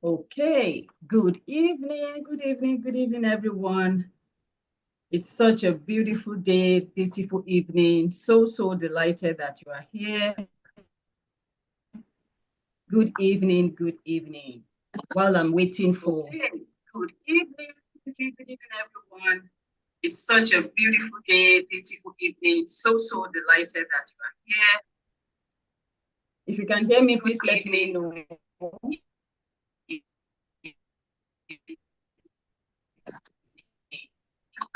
Okay, good evening, everyone. It's such a beautiful day, beautiful evening. So delighted that you are here. Good evening, While I'm waiting for... Okay, good evening, everyone. It's such a beautiful day, beautiful evening. So delighted that you are here. If you can hear me, please let me know.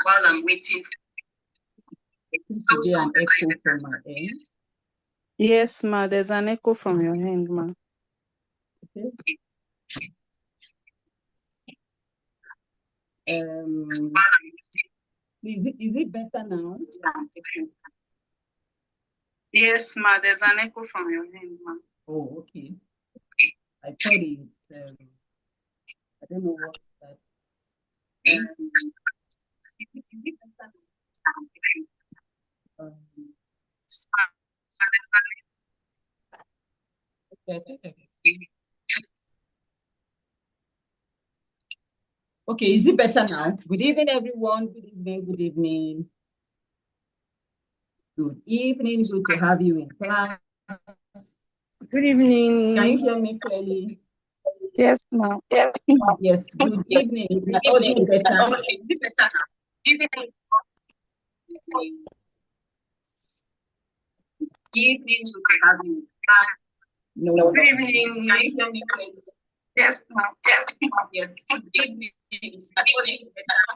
While I'm waiting, there an echo from my end. Yes, ma. There's an echo from your end, ma. Okay. Is it better now? Yes, ma. There's an echo from your end, ma. Oh, okay. I thought it's I don't know what that. Okay, is it better now? Good evening, everyone. Good evening, good evening. Good evening, good to have you in class. Good evening. Can you hear me clearly? Yes, ma. Yes, good evening. My audio is better. Is it better now? Evening, good to have you in class. No, good evening. Can you hear me clearly? Yes, ma. Yes, good evening. My audio is better.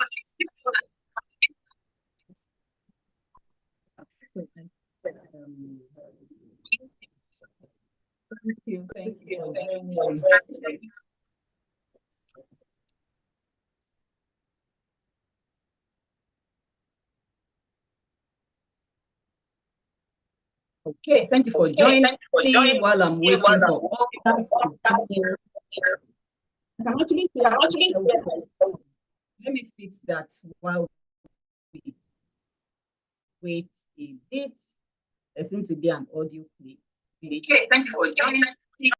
Thank you for joining me. Okay, thank you for joining me while I'm waiting for others to join. I'm actually here. Let me fix that while we wait a bit. There seems to be an audio clip. Okay, thank you for joining me.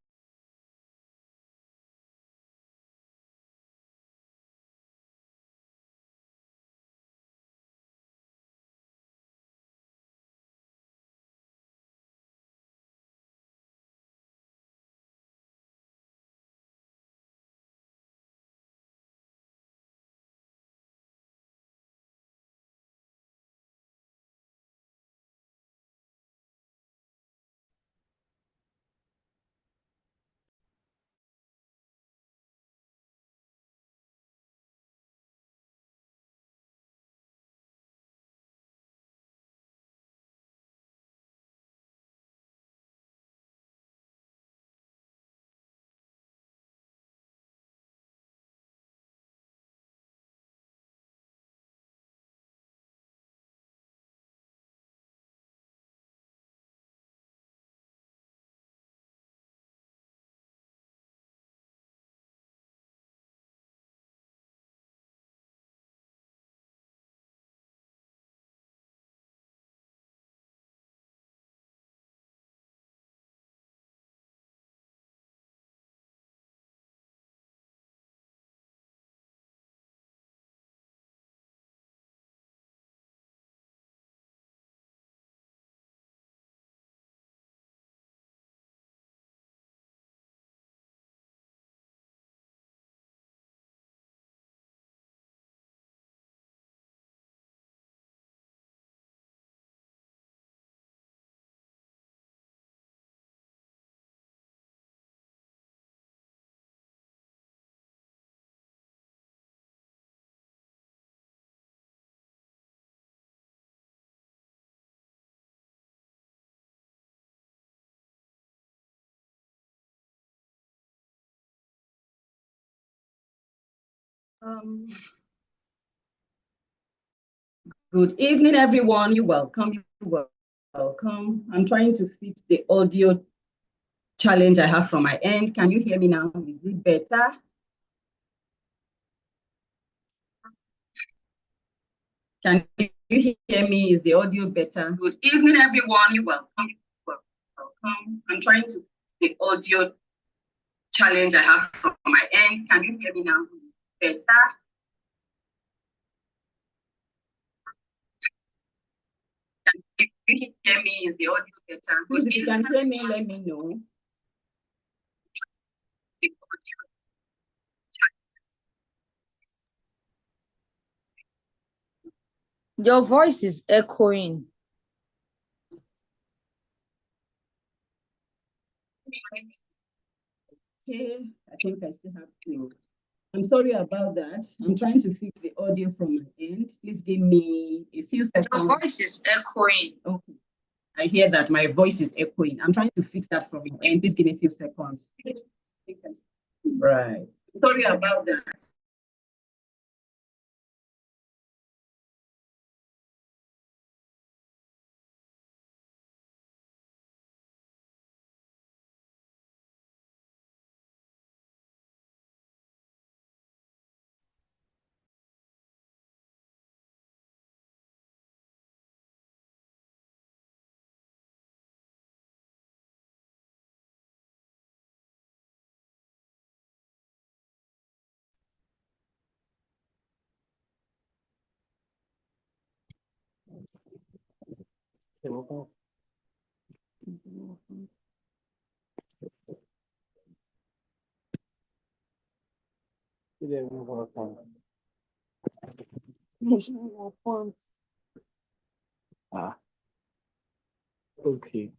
Good evening, everyone. You're welcome. You're welcome. I'm trying to fix the audio challenge I have from my end. Can you hear me now? Is it better? Can you hear me? Is the audio better? Good evening, everyone. You're welcome. Welcome. I'm trying to fix the audio challenge I have from my end. Can you hear me now? Better? Can you hear me? Is the audio better? Please, if you can hear me, let me know. Your voice is echoing. Okay, I think I still have to. I'm sorry about that. I'm trying to fix the audio from my end. Please give me a few seconds. Your voice is echoing. Okay. I hear that my voice is echoing. I'm trying to fix that from your end. Please give me a few seconds. Right. Sorry about that. Ah, okay.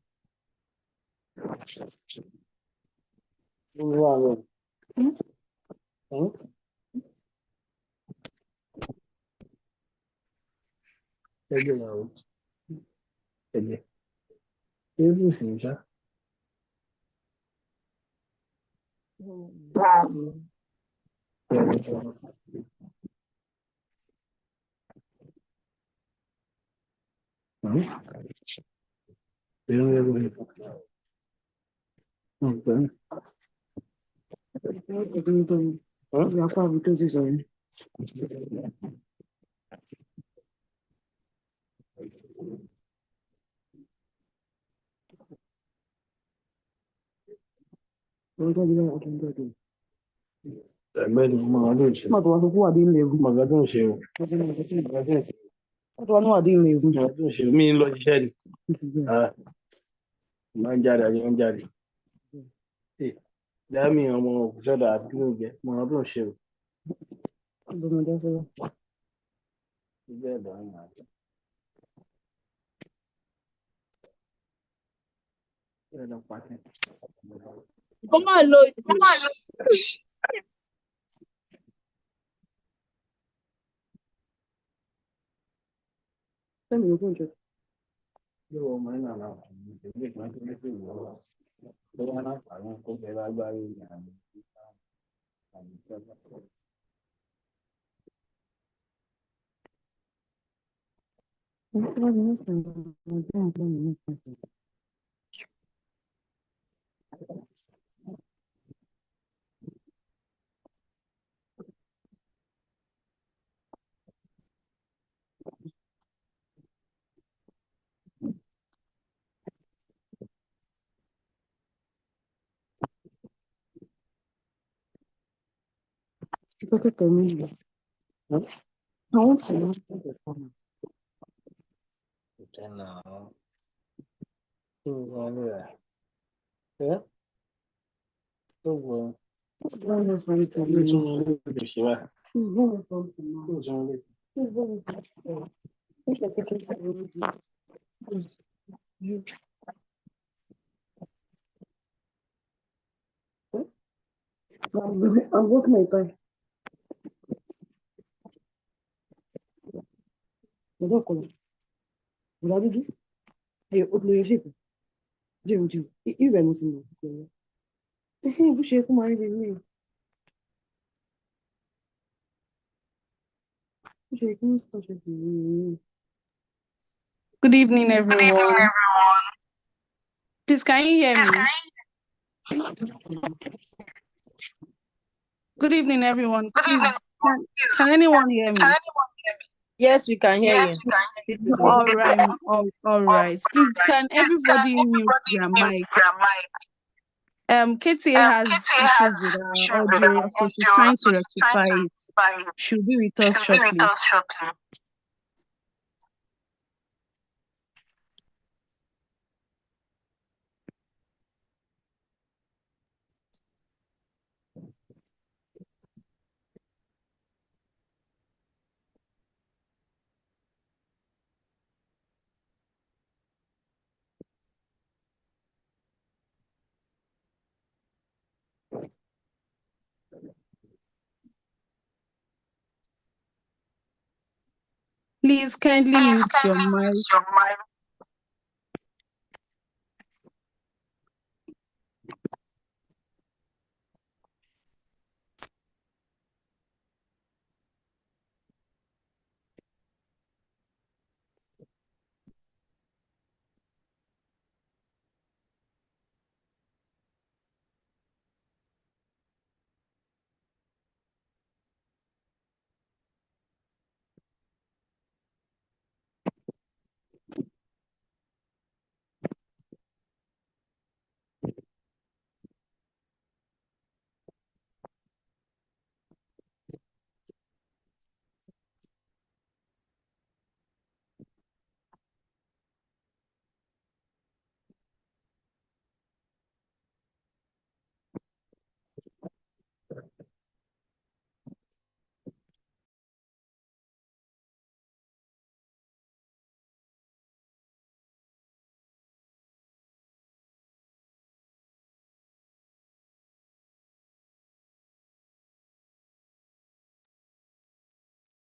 Figure out. Everything, já. Ẹgbẹ́ni máa ló ṣe. Máa tó wá sọ fún àdín lè gùn. Màgá tó ń ṣe o. Máa tó wá ní àdín lè gùn. Màgá tó ń ṣe o. Mi ń lọ ṣiṣẹ́ ni. Máa ń jáde àjọ ń jáde. Dámì ọmọ òkúṣọ́dà àdúgbò jẹ́. Màgá tó ń ṣe o. Ọdọmọdé sílẹ̀. Ibẹ̀ ẹ̀dọ̀ ń yà. Ẹ̀dọ̀ pàtẹ́. Kó máa lo Send me your Yóò mọ iná náà. Ìgbésẹ̀ ìgbà tó ní sí ìwọ wa. Tó wá náà àwọn kó fẹ́ lágbára ìyàwó. I'm working my time. Não como. Lá de outro jeito. Gente, e vemos no. Puxei com mais de mim. Puxei com isso, Good evening, everyone. Please, can you hear me? Good evening, everyone. Please, can anyone hear me? Yes, we can hear you. All right, all right. Please, can everybody mute their mic? Katie has issues with her audio, so she's trying to rectify it. She'll be with us shortly. Please kindly mute your mic.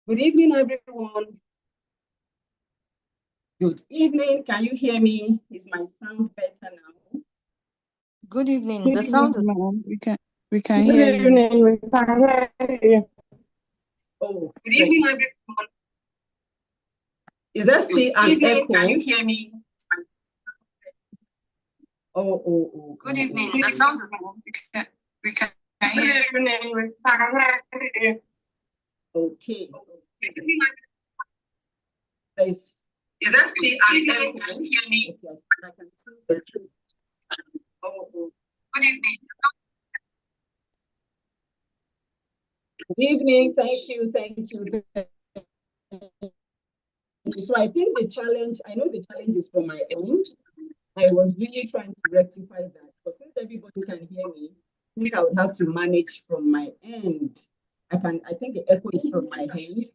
Good evening, everyone. Good evening. Can you hear me? Is my sound better now? Good evening. The sound. We can hear you. We can hear you. Oh, good evening, everyone. Is there still an echo? Can you hear me? Oh. Good evening. The sound. We can hear you. Okay. Is there still an echo? Can you hear me? Okay, I can see the truth. Oh. Good evening. Good evening. Thank you. So I think I know the challenge is from my end. I was really trying to rectify that. But since everybody can hear me, I think I would have to manage from my end. I think the echo is from my end.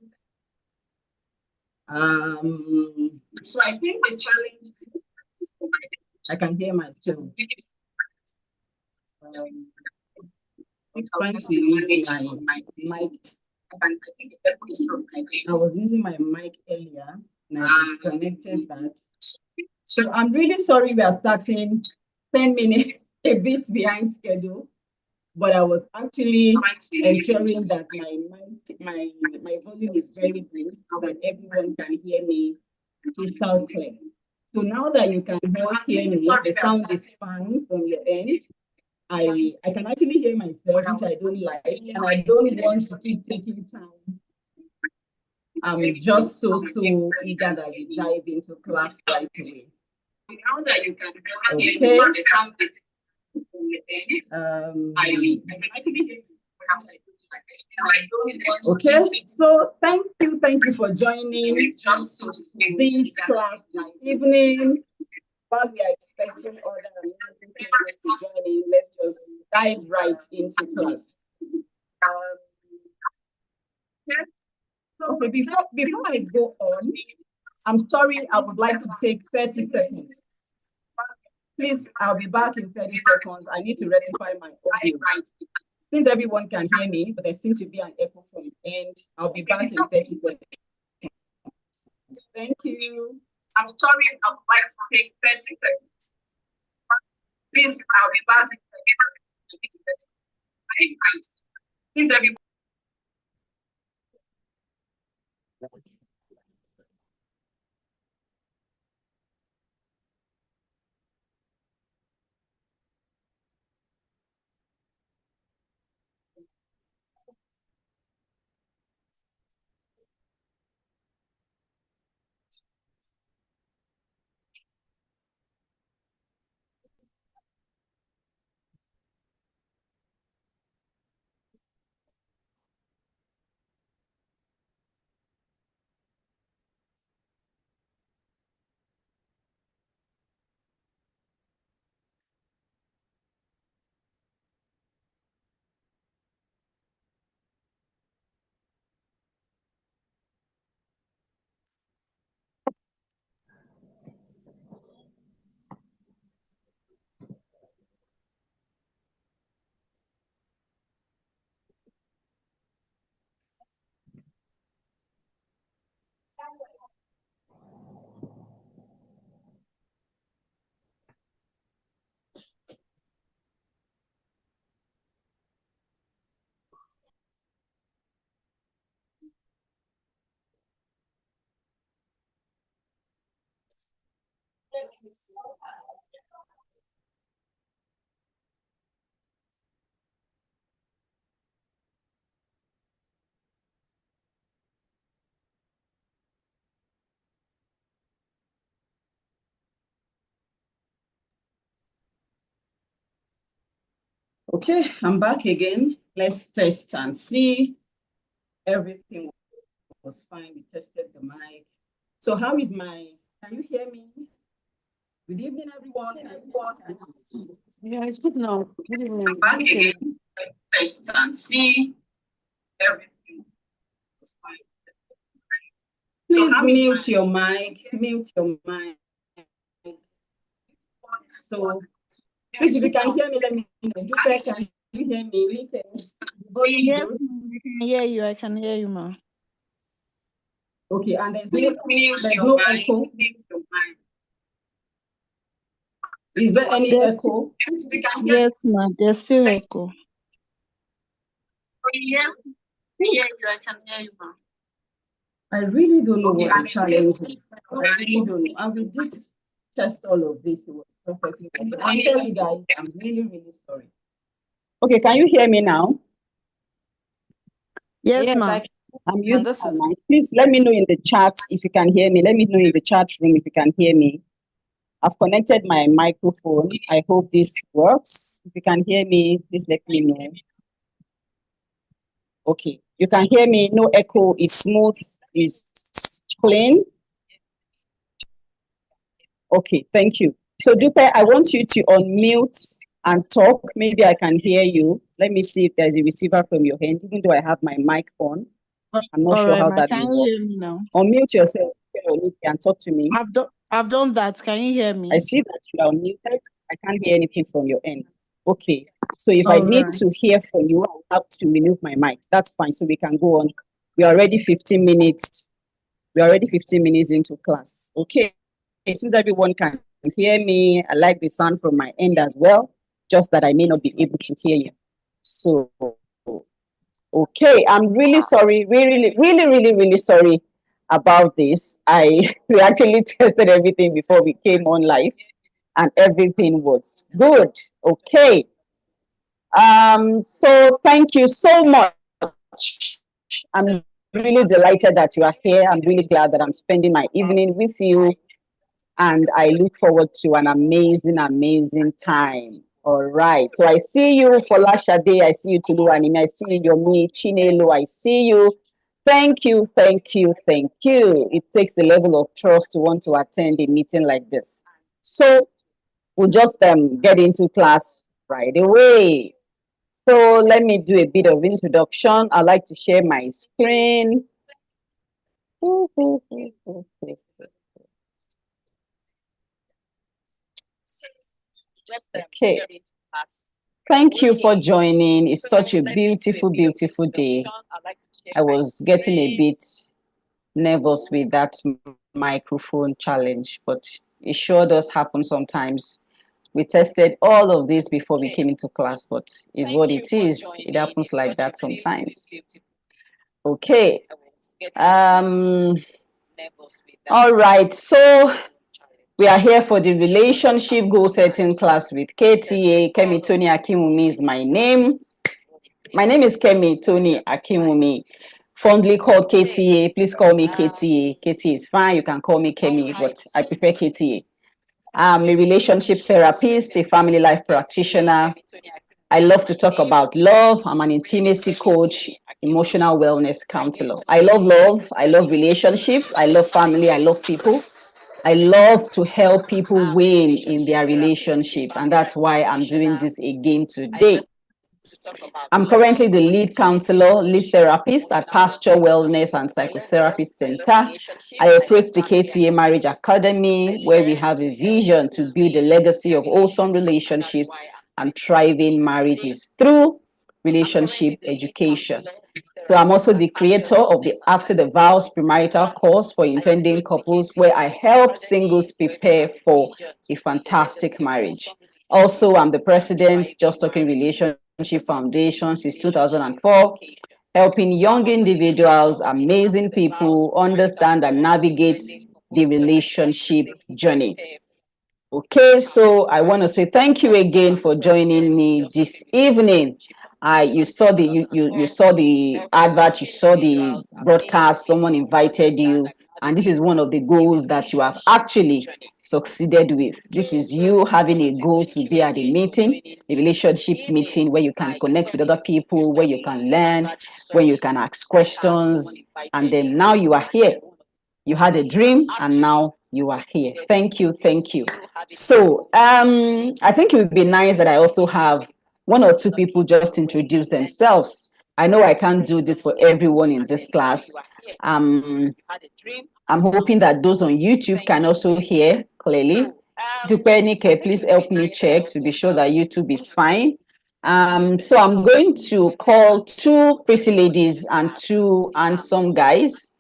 So I think the challenge is from my end. I can hear myself. I'm trying to use my mic. I was using my mic earlier and I disconnected that. So I'm really sorry we are starting 10 minutes a bit behind schedule, but I was actually ensuring that my volume is very good so that everyone can hear me crystal clear. So now that you can hear me, the sound is fine from your end. I can actually hear myself, which I don't like, and I don't want to keep taking time. I'm just so eager that we dive into class right away. Now that you can hear me, the sound is okay, so thank you for joining this class this evening. While we are expecting other amazing people to join in, let's just dive right into class. Okay, before I go on, I'm sorry, I would like to take 30 seconds. Please, I'll be back in 30 seconds. I need to rectify my audio. Since everyone can hear me, but there seems to be an echo from the end, I'll be back in 30 seconds. Thank you. I'm sorry, I would like to take 30 seconds. Please, I'll be back in 30 seconds. Since everyone. Okay, I'm back again. Let's test and see. Everything was fine. We tested the mic. So how is can you hear me? Good evening, everyone. Yeah, it's good now. Good evening. I'm back again. Let's test and see. Everything was fine. So mute your mic. Mute your mic. So please, if you can hear me, let me know. Can you hear me? Yes, I can hear you. I can hear you, ma. Okay, and there's no echo. Is there any echo? Yes, ma. There's still echo. Yeah, you. I can hear you, ma. I really don't know what the challenge is. I really don't know. And we did test all of this. It was perfectly fine. I'm sorry, guys. I'm really, really sorry. Okay, can you hear me now? Yes, ma. I'm using my mic. Please let me know in the chat if you can hear me. Let me know in the chat room if you can hear me. I've connected my microphone. I hope this works. If you can hear me, please let me know. Okay, you can hear me. No echo. Is smooth. Is clean. Okay, thank you. So Dupe, I want you to unmute and talk. Maybe I can hear you. Let me see if there's a receiver from your hand, even though I have my mic on. I'm not sure how that can will you work. hear me now? Unmute yourself and talk to me. I've done that. Can you hear me? I see that you are muted. I can't hear anything from your end. Okay. So if I need to hear from you, I'll have to remove my mic. That's fine. So we can go on. We're already 15 minutes. We're already 15 minutes into class. Okay. Since everyone can hear me, I like the sound from my end as well, just that I may not be able to hear you. So, okay, I'm really sorry, really sorry about this. We actually tested everything before we came on live, and everything was good. Okay. So thank you so much. I'm really delighted that you are here. I'm really glad that I'm spending my evening with you. And I look forward to an amazing time. All right. So I see you, Folashade. I see you, Tulu Anime. I see you, Yomi, Chinelo. I see you. Thank you. It takes the level of trust to want to attend a meeting like this. So we'll just get into class right away. So let me do a bit of introduction. I'd like to share my screen. Okay. Thank you for joining. It's such a beautiful day. I was getting a bit nervous with that microphone challenge, but it sure does happen sometimes. We tested all of this before we came into class, but it's what it is. It happens like that sometimes. Okay. All right. So we are here for the relationship goal setting class with KTA. Kemi TONY-AKINWUNMI is my name. My name is Kemi TONY-AKINWUNMI, fondly called KTA. Please call me KTA. KTA is fine. You can call me Kemi, but I prefer KTA. I'm a relationship therapist, a family life practitioner. I love to talk about love. I'm an intimacy coach, emotional wellness counselor. I love love. I love relationships. I love family. I love people. I love to help people win in their relationships, and that's why I'm doing this again today. I'm currently the lead counselor, lead therapist at Pasture Wellness and Psychotherapy Center. I operate the KTA Marriage Academy, where we have a vision to build a legacy of wholesome relationships and thriving marriages through relationship education. So I'm also the creator of the After the Vows premarital course for intending couples, where I help singles prepare for a fantastic marriage. Also, I'm the president, Just Talking Relationship Foundation since 2004, helping young individuals, amazing people understand and navigate the relationship journey. Okay, so I want to say thank you again for joining me this evening. You saw the you saw the advert, you saw the broadcast, someone invited you And this is one of the goals that you have actually succeeded with. This is you having a goal to be at a meeting, a relationship meeting where you can connect with other people, where you can learn, where you can ask questions. And then now you are here. You had a dream and now you are here. Thank you. Thank you. So I think it would be nice that I also have one or two people just introduce themselves. I know I can't do this for everyone in this class. I'm hoping that those on YouTube can also hear clearly. Dupenike, please help me check to be sure that YouTube is fine. So I'm going to call two pretty ladies and two handsome guys.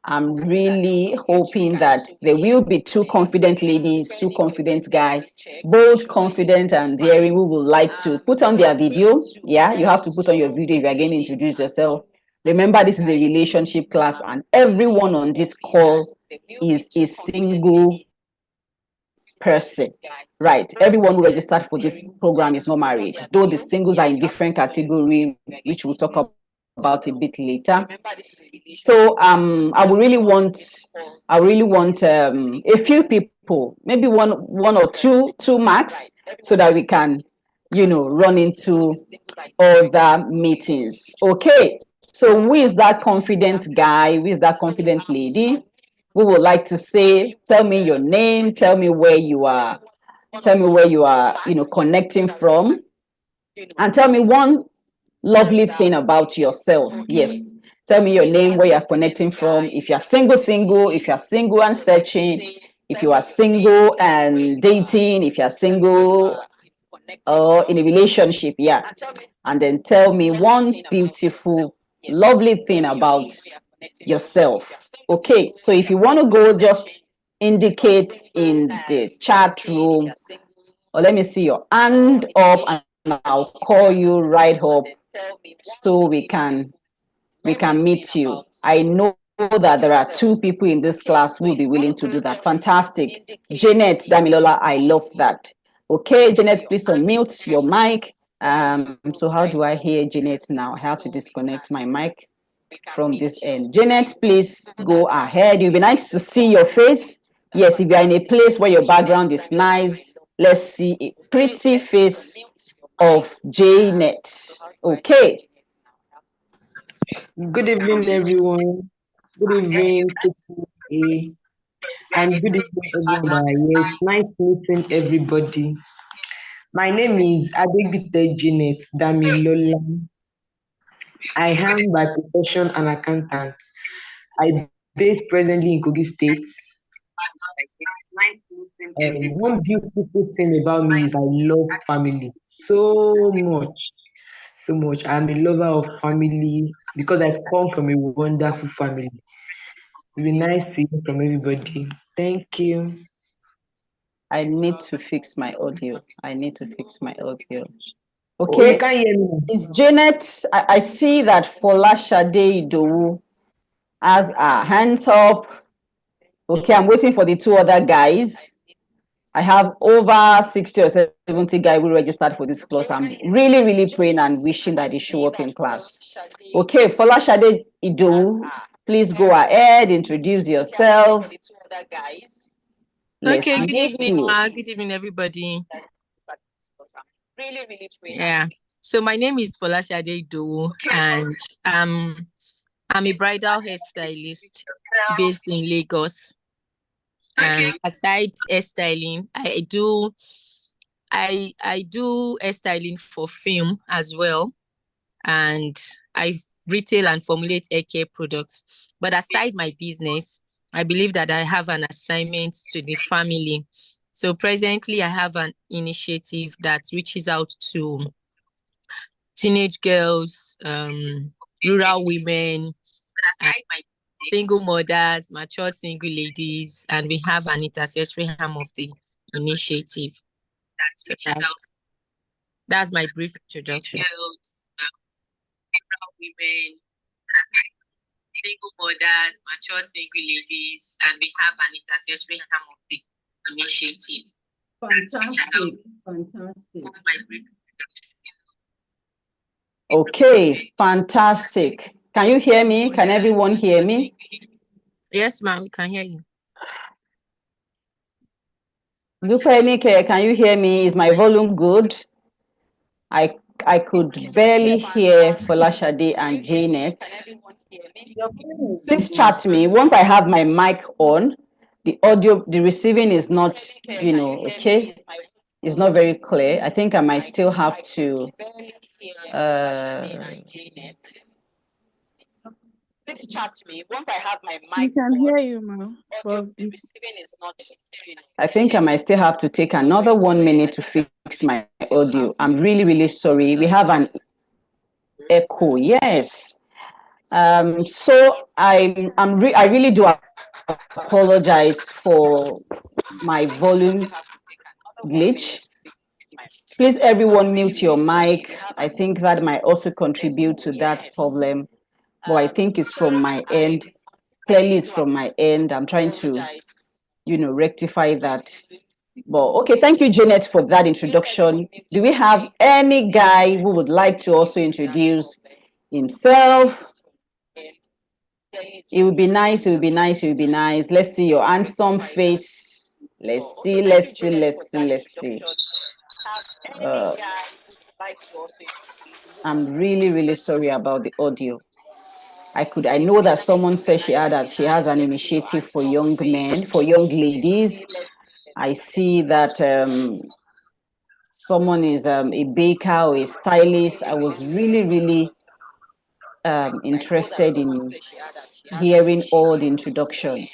I'm really hoping that there will be two confident ladies, two confident guys, both confident and daring, who would like to put on their video. Yeah, you have to put on your video if you're going to introduce yourself. Remember, this is a relationship class and everyone on this call is a single person. Right. Everyone who registered for this program is not married, though the singles are in different category, which we'll talk about a bit later. So I really want a few people, maybe one or two max, so that we can run into other meetings. Okay, so who is that confident guy? Who is that confident lady? We would like to say, tell me your name, tell me where you are, connecting from, and tell me one lovely thing about yourself. Yes, tell me your name, where you're connecting from. If you're single, if you're single and searching, if you are single and dating, if you're single or in a relationship, yeah. And then tell me one beautiful, lovely thing about yourself. Okay, so if you want to go, just indicate in the chat room, or let me see your hand up and I'll call you right up so we can meet you. I know that there are two people in this class who will be willing to do that. Fantastic. Janet Damilola, I love that. Okay, Janet, please unmute your mic. So how do I hear Janet now? I have to disconnect my mic from this end. Janet, please go ahead. It'll be nice to see your face. Yes, if you're in a place where your background is nice, let's see a pretty face of Janet. Okay. Good evening, everyone. Good evening, KPA. And good evening, everyone that are here. It's nice meeting everybody. My name is Adegbite Janet Damilola. I am by profession an accountant. I base presently in Kogi State. One beautiful thing about me is I love family so much. So much. I'm a lover of family because I come from a wonderful family. It's been nice to hear from everybody. Thank you. I need to fix my audio. Oh, Okay. you can't hear me. It's Janet. I see that Folashade Idowu has her hands up. Okay, I'm waiting for the two other guys. I have over 60 or 70 guys who registered for this class. I'm really, really praying and wishing that they show up in class. Okay, Folashade Idowu, please go ahead, introduce yourself. Okay, good evening, Ma. Good evening, everybody. Yeah. So my name is Folashade Idowu, and I'm a bridal hairstylist based in Lagos. And aside hairstyling, I do hairstyling for film as well, and I retail and formulate hair care products. But aside my business, I believe that I have an assignment to the family. So presently, I have an initiative that reaches out to teenage girls, rural women, single mothers, mature single ladies, and we have an intercessory arm of the initiative. So that's my brief introduction. Rural women, single mothers, mature single ladies, and we have an intercessory arm of the initiative. Fantastic. That's my brief introduction. Okay, fantastic. Can you hear me? Can everyone hear me? Yes, ma'am, we can hear you. Dupenike, can you hear me? Is my volume good? I could barely hear Folashade and Janet. Please chat me. Once I have my mic on, the audio, the receiving is not, okay? It's not very clear. I think I might still have to. Please chat me. Once I have my We mic can on, hear you, ma'am. the receiving is not. I think I might still have to take another 1 minute to fix my audio. I'm really, really sorry. We have an echo. Yes. So I really do apologize for my volume glitch. Please, everyone, mute your mic. I think that might also contribute to that problem. But I think it's from my end. Clearly, it's from my end. I'm trying to, rectify that. But okay, thank you, Janet, for that introduction. Do we have any guy who would like to also introduce himself? It would be nice. It would be nice. It would be nice. Let's see your handsome face. Let's see. Let's see. Let's see. Let's see. I'm really, really sorry about the audio. I know that someone said she has an initiative for young men, for young ladies. I see that someone is a baker or a stylist. I was really, really interested in hearing all the introduction.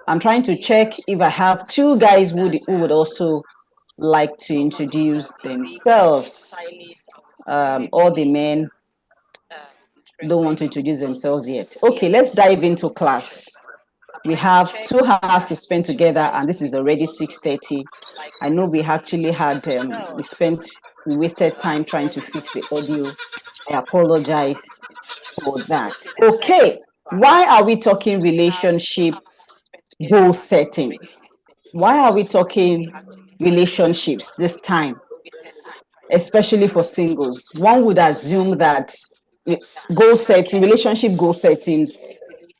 I'm trying to check if I have two guys who would also like to introduce themselves. All the men don't want to introduce themselves yet. Okay, let's dive into class. We have 2 hours to spend together, and this is already 6:30. I know we actually had we wasted time trying to fix the audio. I apologize for that. Okay, why are we talking relationship goal setting? Why are we talking relationships this time, especially for singles? One would assume that relationship goal settings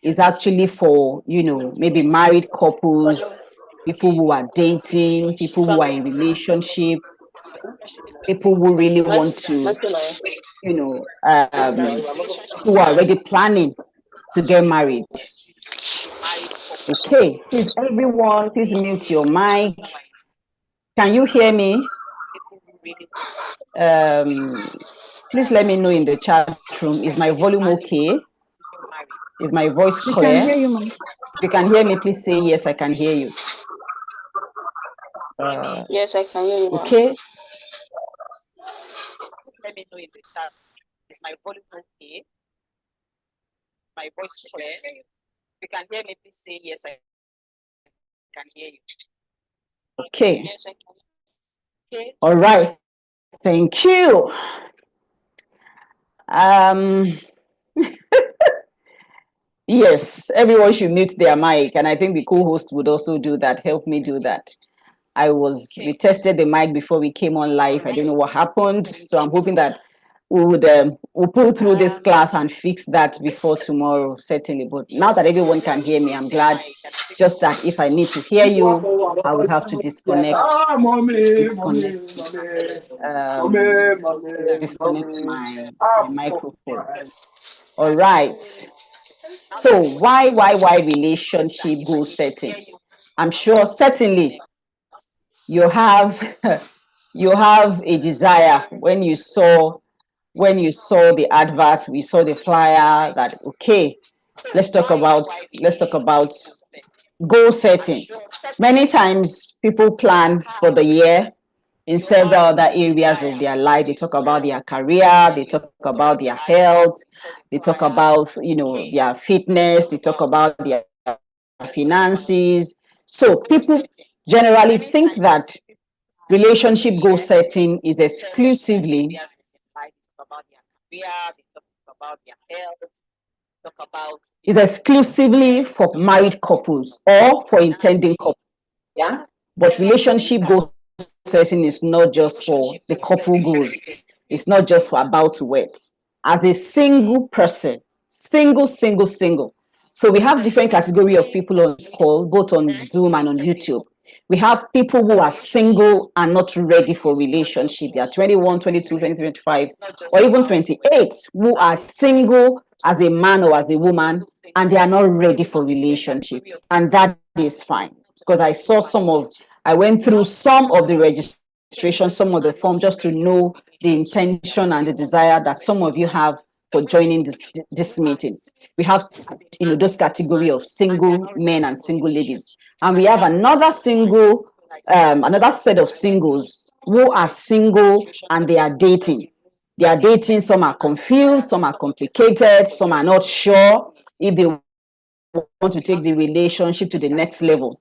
is actually for, maybe married couples, people who are dating, people who are in relationship, people who really want to, who are already planning to get married. Okay, please, everyone, please mute your mic. Can you hear me? Please let me know in the chat room. Is my volume okay? Is my voice clear? We can hear you, ma'am. If you can hear me, please say yes, I can hear you. Yes, I can hear you. Okay. Let me know in the chat. Is my volume okay? My voice clear? If you can hear me, please say yes, I can hear you. Okay. Yes, I can. Okay. All right. Thank you. Yes, everyone should mute their mic, and I think the co-host would also do that. Help me do that. We tested the mic before we came on live. I don't know what happened, so I'm hoping that we'll pull through this class and fix that before tomorrow, certainly. But now that everyone can hear me, I'm glad. Just that if I need to hear you, I will have to disconnect my microphone. All right. So why relationship goal setting? I'm sure certainly you have a desire when you saw the advert, we saw the flyer that okay, let's talk about goal setting. Many times people plan for the year in several other areas of their life. They talk about their career, they talk about their health, they talk about their fitness, they talk about their finances. So people generally think that relationship goal setting is exclusively for married couples or for intending couples. Yeah, but relationship goal setting is not just for the couple goals. It's not just for about to wed. As a single person, single, So we have different category of people on this call, both on Zoom and on YouTube. We have people who are single and not ready for relationship. They are 21, 22, 23, 25, or even 28, who are single as a man or as a woman, and they are not ready for relationship. And that is fine, because I went through some of the registration, some of the form, just to know the intention and the desire that some of you have for joining this meeting. We have, those category of single men and single ladies. And we have another set of singles who are single and they are dating. They are dating, some are confused, some are complicated, some are not sure if they want to take the relationship to the next level.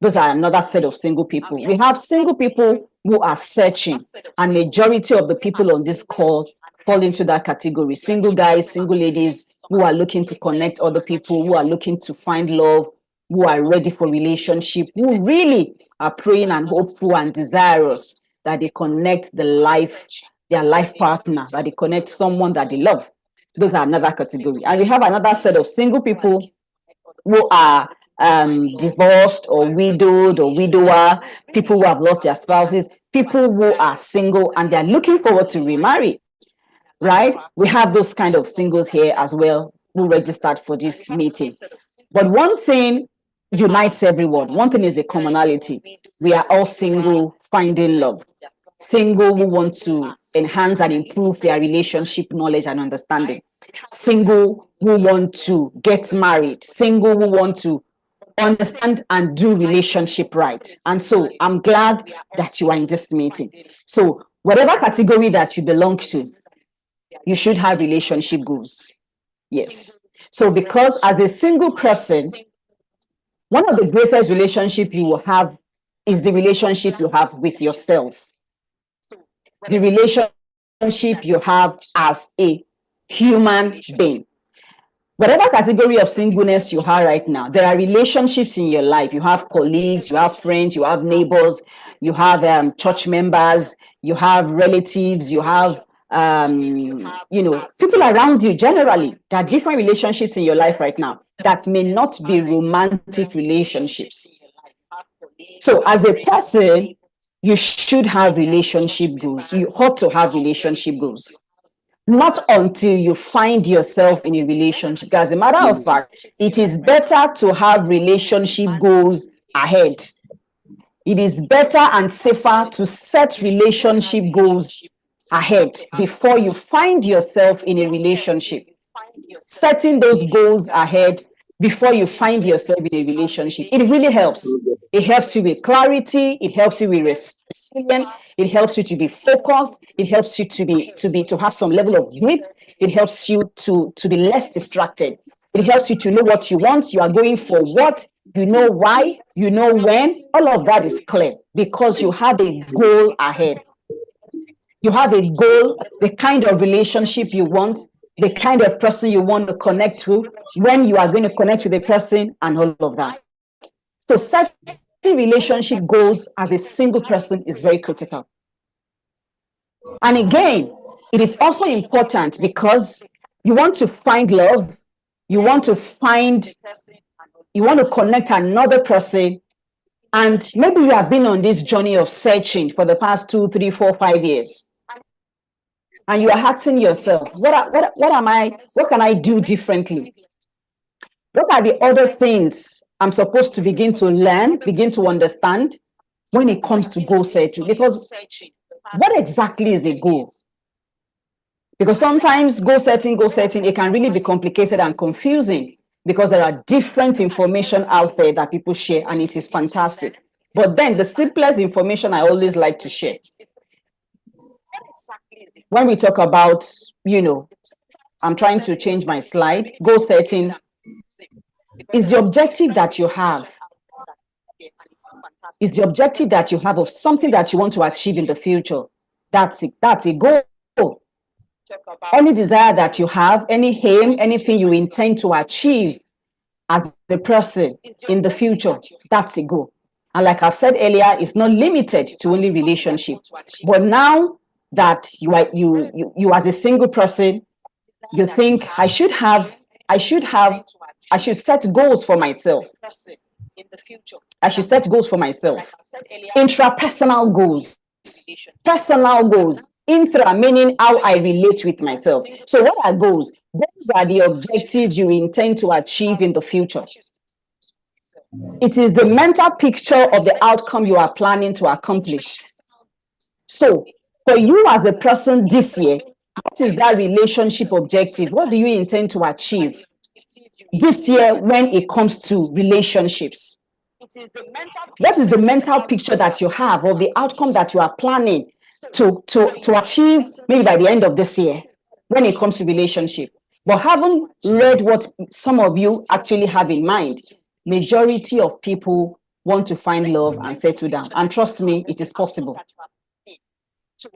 Those are another set of single people. We have single people who are searching, and majority of the people on this call fall into that category. Single guys, single ladies who are looking to connect other people, who are looking to find love, who are ready for relationship, who really are praying and hopeful and desirous that they connect their life partner, that they connect someone that they love. Those are another category. And we have another set of single people who are divorced or widowed or widower, people who have lost their spouses, people who are single and they're looking forward to remarry, right? We have those kind of singles here as well who registered for this meeting. But one thing unites everyone. One thing is a commonality. We are all single, finding love. Single who want to enhance and improve their relationship knowledge and understanding. Single who want to get married. Single who want to understand and do relationship right. And so I'm glad that you are in this meeting. So whatever category that you belong to, you should have relationship goals. Yes. So because as a single person, one of the greatest relationship you will have is the relationship you have with yourself. The relationship you have as a human being. Whatever category of singleness you have right now, there are relationships in your life. You have colleagues, you have friends, you have neighbors, you have church members, you have relatives, you have people around you generally. There are different relationships in your life right now that may not be romantic relationships. So as a person, you should have relationship goals. You ought to have relationship goals. Not until you find yourself in a relationship. As a matter of fact, it is better to have relationship goals ahead. It is better and safer to set relationship goals ahead before you find yourself in a relationship. Setting those goals ahead before you find yourself in a relationship, it really helps. It helps you with clarity. It helps you with resilience. It helps you to be focused. It helps you to have some level of grip. It helps you to be less distracted. It helps you to know what you want. You are going for what, you know why, you know when. All of that is clear because you have a goal ahead. You have a goal, the kind of relationship you want, the kind of person you want to connect to, when you are going to connect with a person, and all of that. So setting relationship goals as a single person is very critical. And again, it is also important because you want to find love, you want to connect another person, and maybe you have been on this journey of searching for the past 2, 3, 4, 5 years. And you are asking yourself, what can I do differently? What are the other things I'm supposed to begin to learn, begin to understand when it comes to goal setting? Because what exactly is a goal? Because sometimes goal setting, it can really be complicated and confusing because there are different information out there that people share, and it is fantastic. But then the simplest information I always like to share. When we talk about, I'm trying to change my slide, goal setting is the objective that you have. It's the objective that you have of something that you want to achieve in the future. That's it. That's a goal. Any desire that you have, any aim, anything you intend to achieve as a person in the future, that's a goal. And like I've said earlier, it's not limited to only relationship. But now that you as a single person, you think I should have I should set goals for myself. I should set goals for myself. Intrapersonal goals, personal goals, intra meaning how I relate with myself. So what are goals? Goals are the objectives you intend to achieve in the future. It is the mental picture of the outcome you are planning to accomplish. So for you as a person this year, what is that relationship objective? What do you intend to achieve this year when it comes to relationships? What is the mental picture that you have of the outcome that you are planning to achieve maybe by the end of this year when it comes to relationship? But haven't read what some of you actually have in mind. Majority of people want to find love and settle down. And trust me, it is possible.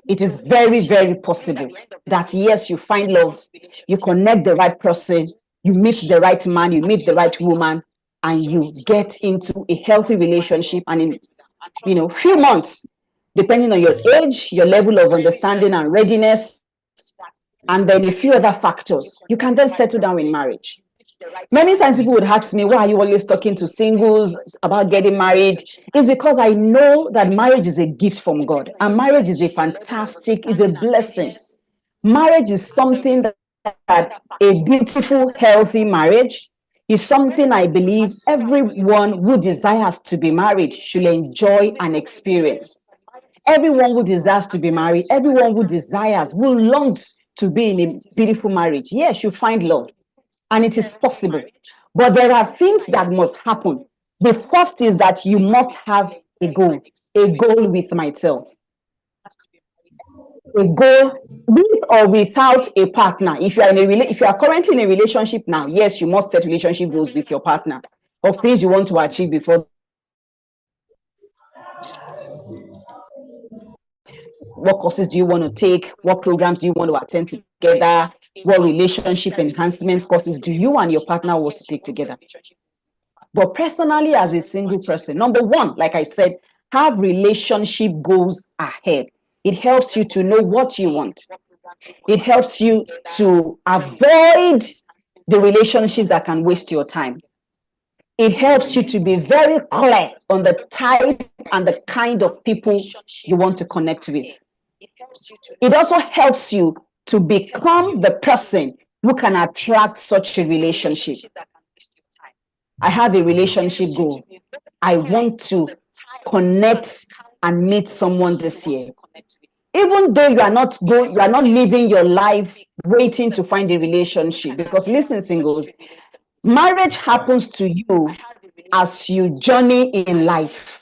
It is very, very possible that yes, you find love, you connect the right person, you meet the right man, you meet the right woman, and you get into a healthy relationship. And in few months, depending on your age, your level of understanding and readiness, and then a few other factors, you can then settle down in marriage. Many times people would ask me, why are you always talking to singles about getting married? It's because I know that marriage is a gift from God, and marriage is a blessing. Marriage is something that a beautiful, healthy marriage is something I believe everyone who desires to be married should enjoy and experience. Everyone who desires to be married, everyone who longs to be in a beautiful marriage, yes, you find love. And it is possible. But there are things that must happen. The first is that you must have a goal with myself. A goal with or without a partner. If you are currently in a relationship now, yes, you must set relationship goals with your partner of things you want to achieve before. What courses do you want to take? What programs do you want to attend together? What relationship enhancement courses do you and your partner want to take together? But personally, as a single person, number one, like I said, have relationship goals ahead. It helps you to know what you want. It helps you to avoid the relationship that can waste your time. It helps you to be very clear on the type and the kind of people you want to connect with. It also helps you to become the person who can attract such a relationship. I have a relationship goal. I want to connect and meet someone this year. Even though you are not living your life waiting to find a relationship, because listen, singles, marriage happens to you as you journey in life.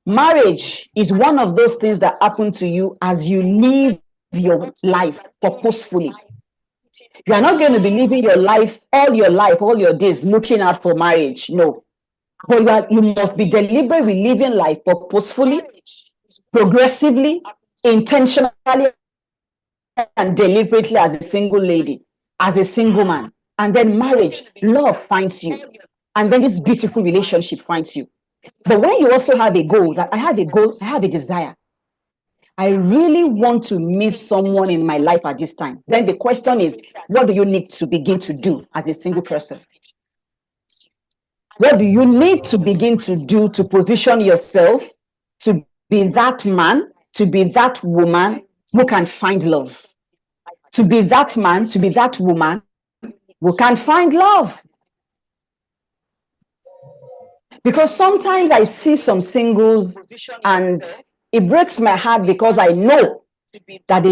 Marriage is one of those things that happen to you as you live your life purposefully. You are not going to be living your life, all your days, looking out for marriage. No. But you must be deliberate with living life purposefully, progressively, intentionally, and deliberately as a single lady, as a single man. And then marriage, love finds you. And then this beautiful relationship finds you. But when you also have a goal, I have a desire. I really want to meet someone in my life at this time. Then the question is, what do you need to begin to do as a single person? What do you need to begin to do to position yourself to be that man, to be that woman who can find love? To be that man, to be that woman who can find love? Because sometimes I see some singles and it breaks my heart because I know that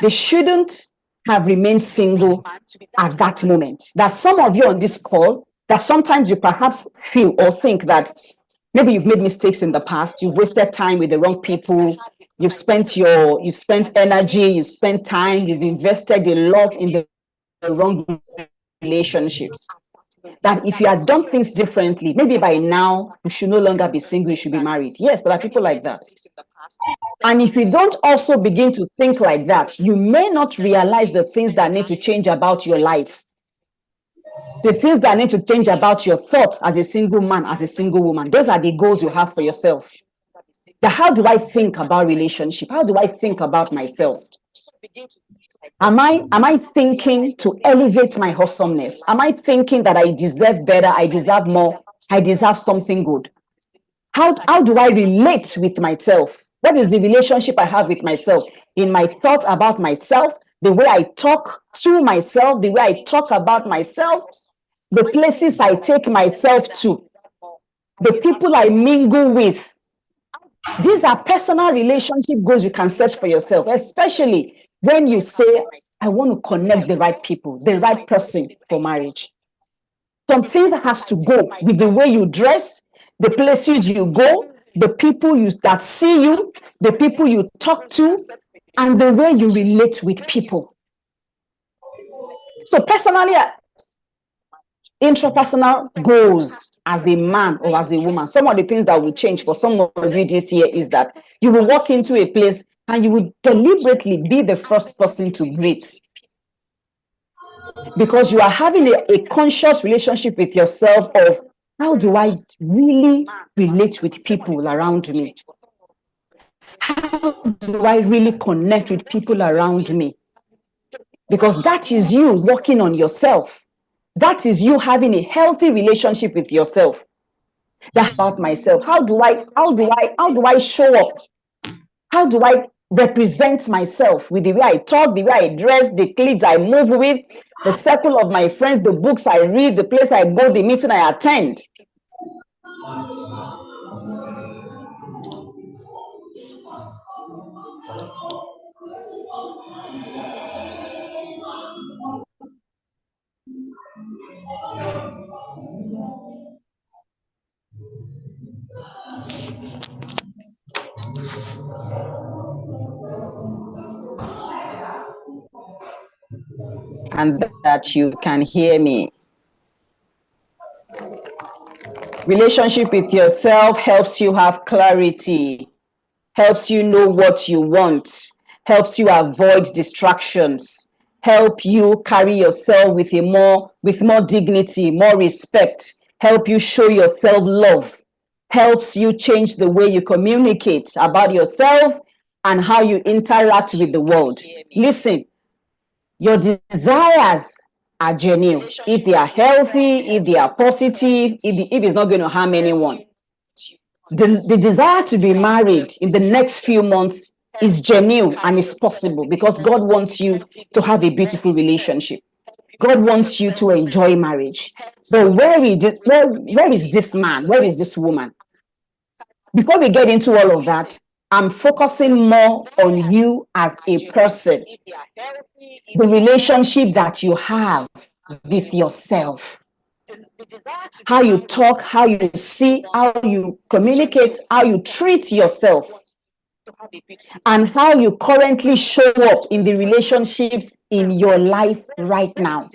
they shouldn't have remained single at that moment. That some of you on this call, that sometimes you perhaps feel or think that maybe you've made mistakes in the past, you've wasted time with the wrong people, you've spent energy, you've spent time, you've invested a lot in the wrong relationships. That if you had done things differently, maybe by now you should no longer be single, you should be married. Yes, there are people like that. And if you don't also begin to think like that, you may not realize the things that need to change about your life. The things that need to change about your thoughts as a single man, as a single woman. Those are the goals you have for yourself. How do I think about relationship? How do I think about myself? Am I thinking to elevate my awesomeness? Am I thinking that I deserve better, I deserve more, I deserve something good? How do I relate with myself? What is the relationship I have with myself? In my thought about myself, the way I talk to myself, the way I talk about myself, the places I take myself to, the people I mingle with. These are personal relationship goals you can set for yourself, especially when you say, I want to connect the right people, the right person for marriage. Some things has to go with the way you dress, the places you go, the people that see you, the people you talk to, and the way you relate with people. So personally, intrapersonal goals as a man or as a woman, some of the things that will change for some of you this year is that you will walk into a place and you will deliberately be the first person to greet, because you are having a conscious relationship with yourself of, how do I really relate with people around me? How do I really connect with people around me? Because that is you working on yourself. That is you having a healthy relationship with yourself. That's about myself. How do I show up? How do I represent myself with the way I talk, the way I dress, the clothes I move with, the circle of my friends, the books I read, the place I go, the meeting I attend? And that you can hear me. Relationship with yourself helps you have clarity, helps you know what you want, helps you avoid distractions, help you carry yourself with more dignity, more respect, help you show yourself love, helps you change the way you communicate about yourself and how you interact with the world. Listen, your desires are genuine. If they are healthy, if they are positive, if it's not going to harm anyone. The desire to be married in the next few months is genuine and is possible, because God wants you to have a beautiful relationship. God wants you to enjoy marriage. So where is this man? Where is this woman? Before we get into all of that, I'm focusing more on you as a person, the relationship that you have with yourself, how you talk, how you see, how you communicate, how you treat yourself, and how you currently show up in the relationships in your life right now.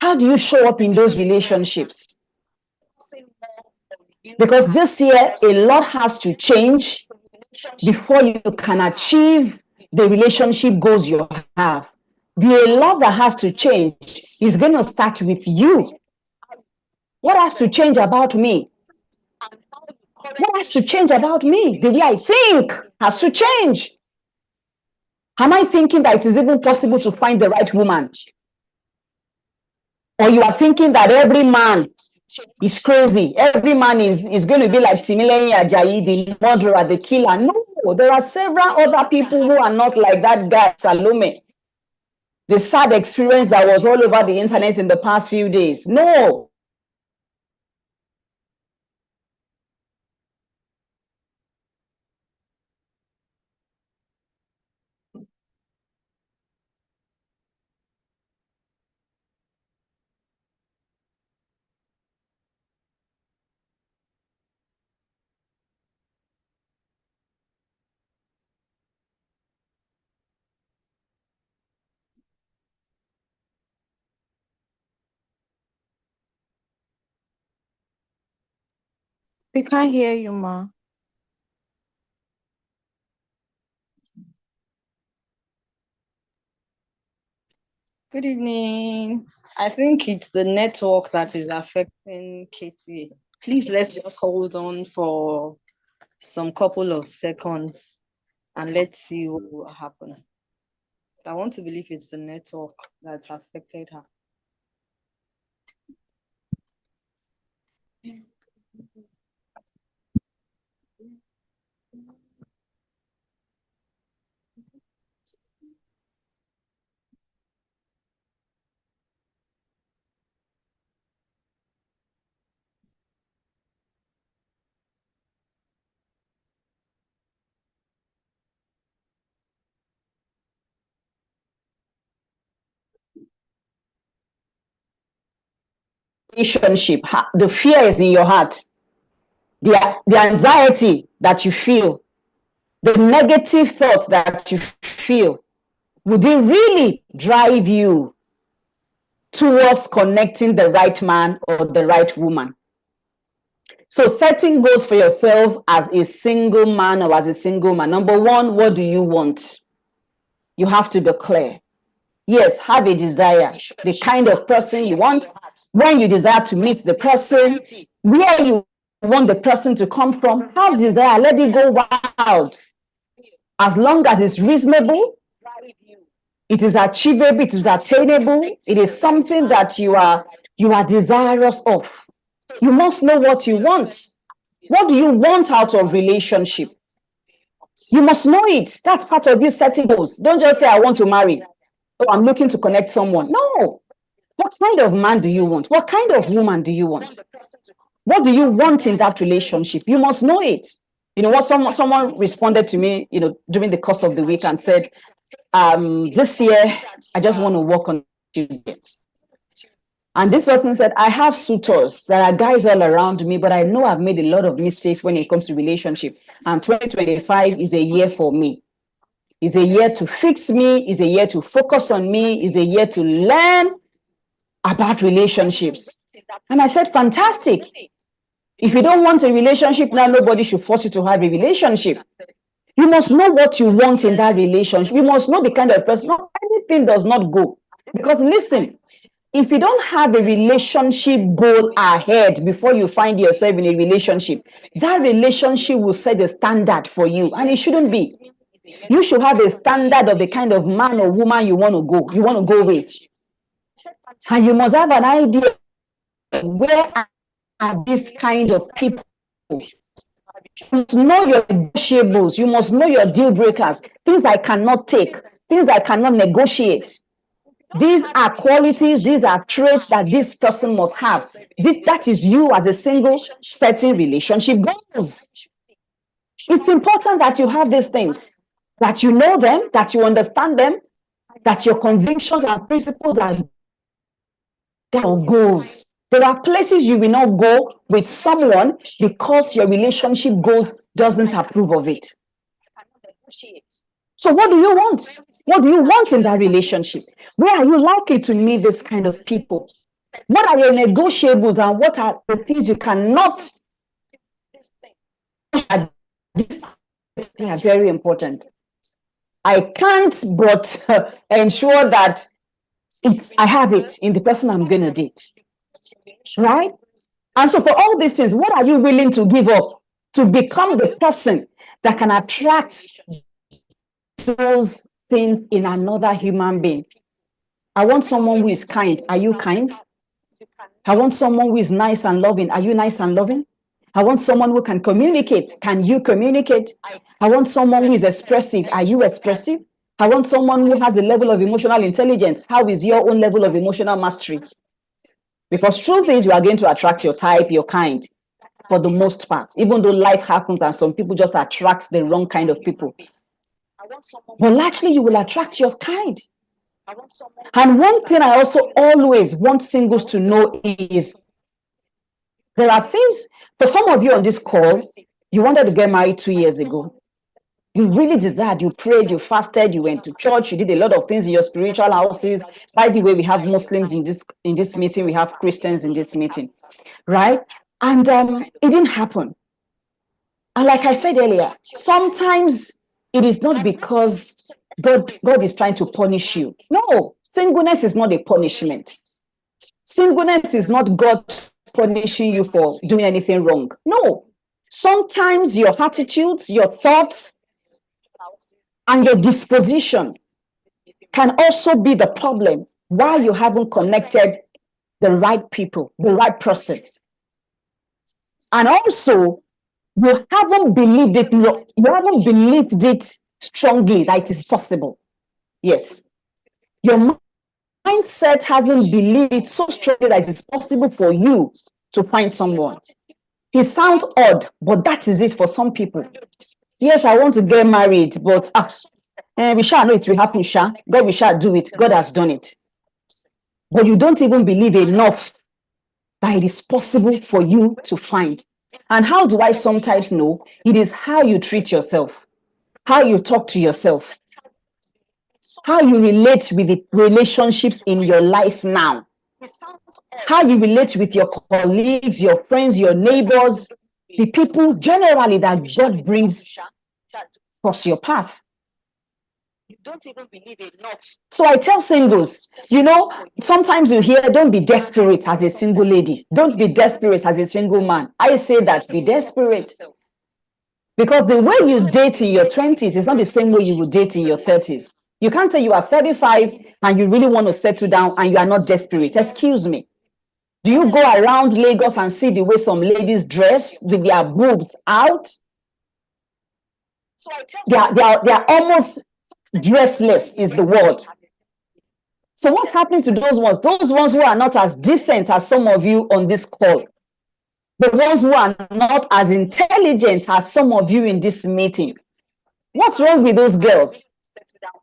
How do you show up in those relationships? Because this year, a lot has to change before you can achieve the relationship goals you have. The love that has to change is going to start with you. What has to change about me? What has to change about me? The way I think has to change. Am I thinking that it is even possible to find the right woman? Or you are thinking that every man is crazy, every man is going to be like Timileyin Ajayi, the murderer, the killer? No, there are several other people who are not like that guy, Salome. The sad experience that was all over the internet in the past few days. No. We can't hear you, Ma. Good evening. I think it's the network that is affecting Katie. Please let's just hold on for some couple of seconds. and let's see what will happen. I want to believe it's the network that's affected her. Relationship, the fear is in your heart, the anxiety that you feel, the negative thoughts that you feel, would it really drive you towards connecting the right man or the right woman? So setting goals for yourself as a single man or as a single man. Number one, what do you want? You have to be clear. Yes, have a desire, the kind of person you want, when you desire to meet the person, where you want the person to come from, have desire, let it go wild. As long as it's reasonable, it is achievable, it is attainable, it is something that you are desirous of. You must know what you want. What do you want out of relationship? You must know it. That's part of you setting goals. Don't just say, I want to marry. Oh, I'm looking to connect someone. No. What kind of man do you want? What kind of woman do you want? What do you want in that relationship? You must know it. You know what? Someone responded to me, during the course of the week and said, this year, I just want to work on it. And this person said, I have suitors. There are guys all around me, but I know I've made a lot of mistakes when it comes to relationships. And 2025 is a year for me. It's a year to fix me. It's a year to focus on me. It's a year to learn about relationships. And I said, fantastic. If you don't want a relationship now, nobody should force you to have a relationship. You must know what you want in that relationship. You must know the kind of person. Not anything does not go. Because listen, if you don't have a relationship goal ahead before you find yourself in a relationship, that relationship will set the standard for you. And it shouldn't be. You should have a standard of the kind of man or woman you want to go with. And you must have an idea where are these kind of people. You must know your negotiables. You must know your deal breakers. Things I cannot take. Things I cannot negotiate. These are qualities. These are traits that this person must have. That is you as a single setting relationship goals. It's important that you have these things. That you know them, that you understand them, that your convictions and principles are goals. There are places you will not go with someone because your relationship goals doesn't approve of it. So what do you want? What do you want in that relationship? Where are you likely to meet this kind of people? What are your negotiables and what are the things you cannot? They are very important. I can't but ensure that I have it in the person I'm going to date. Right? And so for all these things, what are you willing to give up to become the person that can attract those things in another human being? I want someone who is kind. Are you kind? I want someone who is nice and loving. Are you nice and loving? I want someone who can communicate. Can you communicate? I want someone who is expressive. Are you expressive? I want someone who has a level of emotional intelligence. How is your own level of emotional mastery? Because truth is, you are going to attract your type, your kind, for the most part, even though life happens and some people just attract the wrong kind of people. But largely, you will attract your kind. And one thing I also always want singles to know is there are things, for some of you on this call, you wanted to get married 2 years ago. You really desired, you prayed, you fasted, you went to church, you did a lot of things in your spiritual houses. By the way, we have Muslims in this meeting, we have Christians in this meeting, right? And it didn't happen. And like I said earlier, sometimes it is not because God is trying to punish you. No, singleness is not a punishment. Singleness is not God punishing you for doing anything wrong. No. Sometimes your attitudes, your thoughts, and your disposition can also be the problem why you haven't connected the right people, the right persons. And also, you haven't believed it, you haven't believed it strongly that it is possible. Yes. Your mindset hasn't believed it so strongly that it is possible for you to find someone. It sounds odd, but that is it for some people. Yes, I want to get married, but we shall know it will happen, sha. God, we shall do it. God has done it. But you don't even believe enough that it is possible for you to find. And how do I sometimes know? It is how you treat yourself, how you talk to yourself, how you relate with the relationships in your life now, how you relate with your colleagues, your friends, your neighbors, the people generally that God brings across your path. You don't even believe enough. So I tell singles, sometimes you hear, don't be desperate as a single lady. Don't be desperate as a single man. I say that, be desperate. Because the way you date in your 20s is not the same way you will date in your 30s. You can't say you are 35 and you really want to settle down and you are not desperate. Excuse me. Do you go around Lagos and see the way some ladies dress with their boobs out? They are almost dressless is the word. So what's happening to those ones? Those ones who are not as decent as some of you on this call. The ones who are not as intelligent as some of you in this meeting. What's wrong with those girls?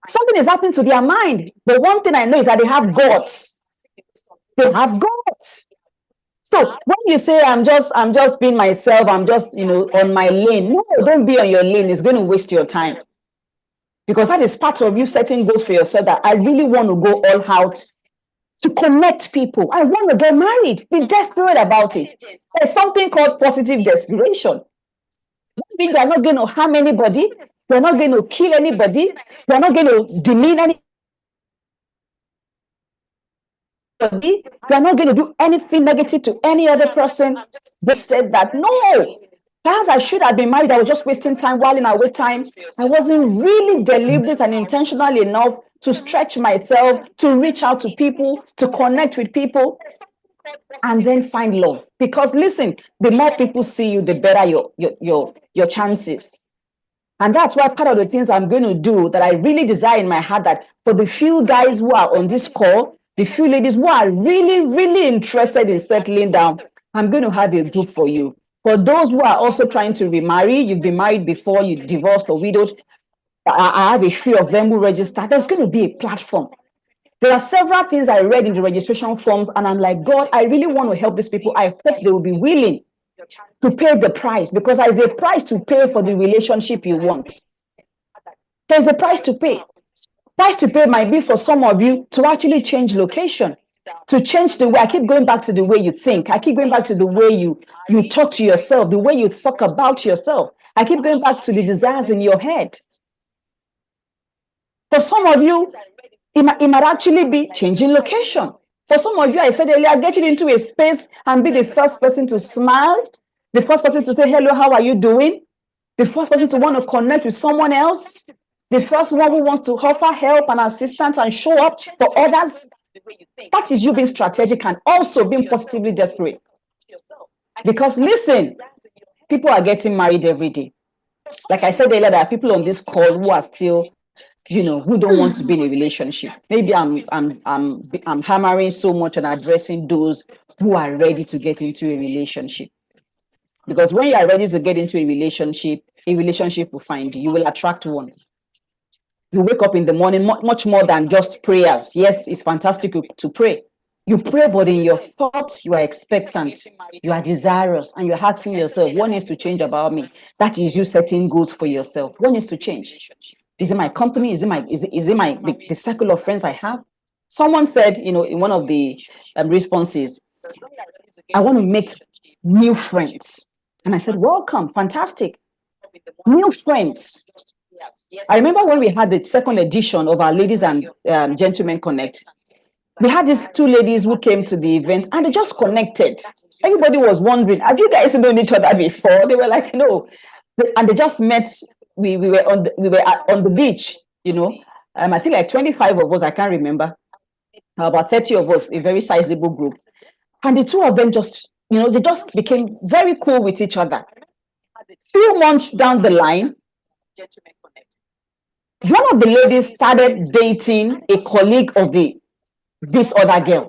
Something is happening to their mind. But one thing I know is that they have guts. They have guts. So when you say I'm just being myself, I'm just on my lane. No, don't be on your lane. It's going to waste your time. Because that is part of you setting goals for yourself that I really want to go all out to connect people. I want to get married. Be desperate about it. There's something called positive desperation. You are not going to harm anybody. You're not going to kill anybody. You're not going to demean anybody. You're not going to do anything negative to any other person. They said that, no. Perhaps I should have been married. I was just wasting time, while in away time. I wasn't really deliberate and intentional enough to stretch myself, to reach out to people, to connect with people, and then find love. Because listen, the more people see you, the better your chances. And that's why part of the things I'm going to do that I really desire in my heart, that for the few guys who are on this call, the few ladies who are really, really interested in settling down, I'm going to have a group for you. For those who are also trying to remarry, you've been married before, you divorced or widowed, I have a few of them who registered. There's going to be a platform. There are several things I read in the registration forms, and I'm like, God, I really want to help these people. I hope they will be willing to pay the price, because there's a price to pay for the relationship you want. There's a price to pay. Price to pay might be for some of you to actually change location, to change the way. I keep going back to the way you think. I keep going back to the way you talk to yourself, the way you talk about yourself. I keep going back to the desires in your head. For some of you, it might actually be changing location. For some of you, I said earlier, getting into a space and be the first person to smile, the first person to say, hello, how are you doing? The first person to want to connect with someone else. The first one who wants to offer help and assistance and show up for others. That is you being strategic and also being positively desperate. Because listen, people are getting married every day. Like I said earlier, there are people on this call who are still, who don't want to be in a relationship. Maybe I'm hammering so much on addressing those who are ready to get into a relationship. Because when you are ready to get into a relationship will find you. You will attract one. You wake up in the morning, much more than just prayers. Yes, it's fantastic to pray. You pray, but in your thoughts, you are expectant, you are desirous, and you're asking yourself, what needs to change about me? That is you setting goals for yourself. What needs to change? Is it my company? Is it the circle of friends I have? Someone said, in one of the responses, I want to make new friends. And I said, welcome, fantastic. New friends. I remember when we had the second edition of our Ladies and Gentlemen Connect, we had these two ladies who came to the event and they just connected. Everybody was wondering, have you guys known each other before? They were like, no. And they just met we were on the beach, you know. I think like 25 of us, I can't remember, about 30 of us, a very sizable group. And the two of them just, you know, they just became very cool with each other. Few months down the line, one of the ladies started dating a colleague of this other girl.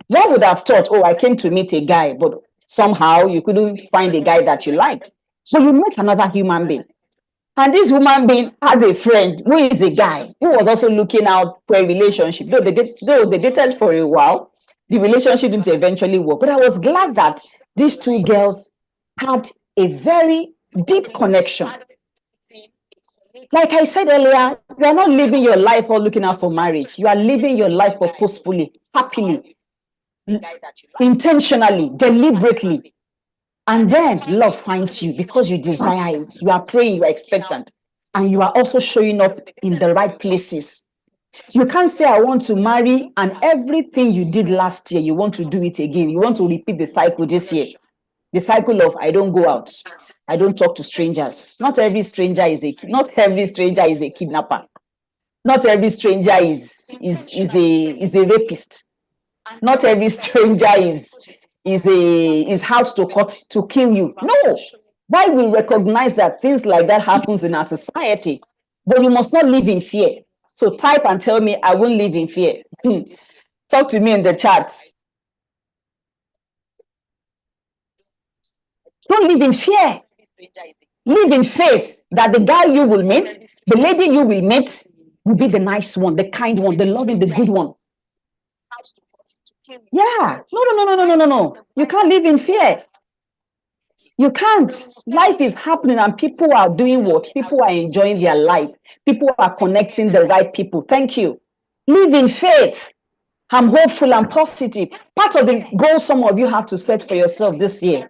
One would have thought, oh, I came to meet a guy, but somehow you couldn't find a guy that you liked. So you met another human being. And this human being has a friend who is a guy who was also looking out for a relationship. Though they dated for a while, the relationship didn't eventually work. But I was glad that these two girls had a very deep connection. Like I said earlier, you are not living your life or looking out for marriage. You are living your life purposefully, happily, intentionally, deliberately. And then love finds you because you desire it. You are praying, you are expectant, and you are also showing up in the right places. You can't say, I want to marry, and everything you did last year, you want to do it again. You want to repeat the cycle this year. The cycle of, I don't go out. I don't talk to strangers. Not every stranger is a kidnapper. Not every stranger is a rapist. Not every stranger is out to kill you. No. Why we recognize that things like that happens in our society, but you must not live in fear. So type and tell me, I won't live in fear. Talk to me in the chat. Don't live in fear. Live in faith that the guy you will meet, the lady you will meet, will be the nice one, the kind one, the loving, the good one. Yeah. No. You can't live in fear. You can't. Life is happening and people are doing what? People are enjoying their life. People are connecting the right people. Thank you. Live in faith. I'm hopeful and positive. Part of the goal some of you have to set for yourself this year.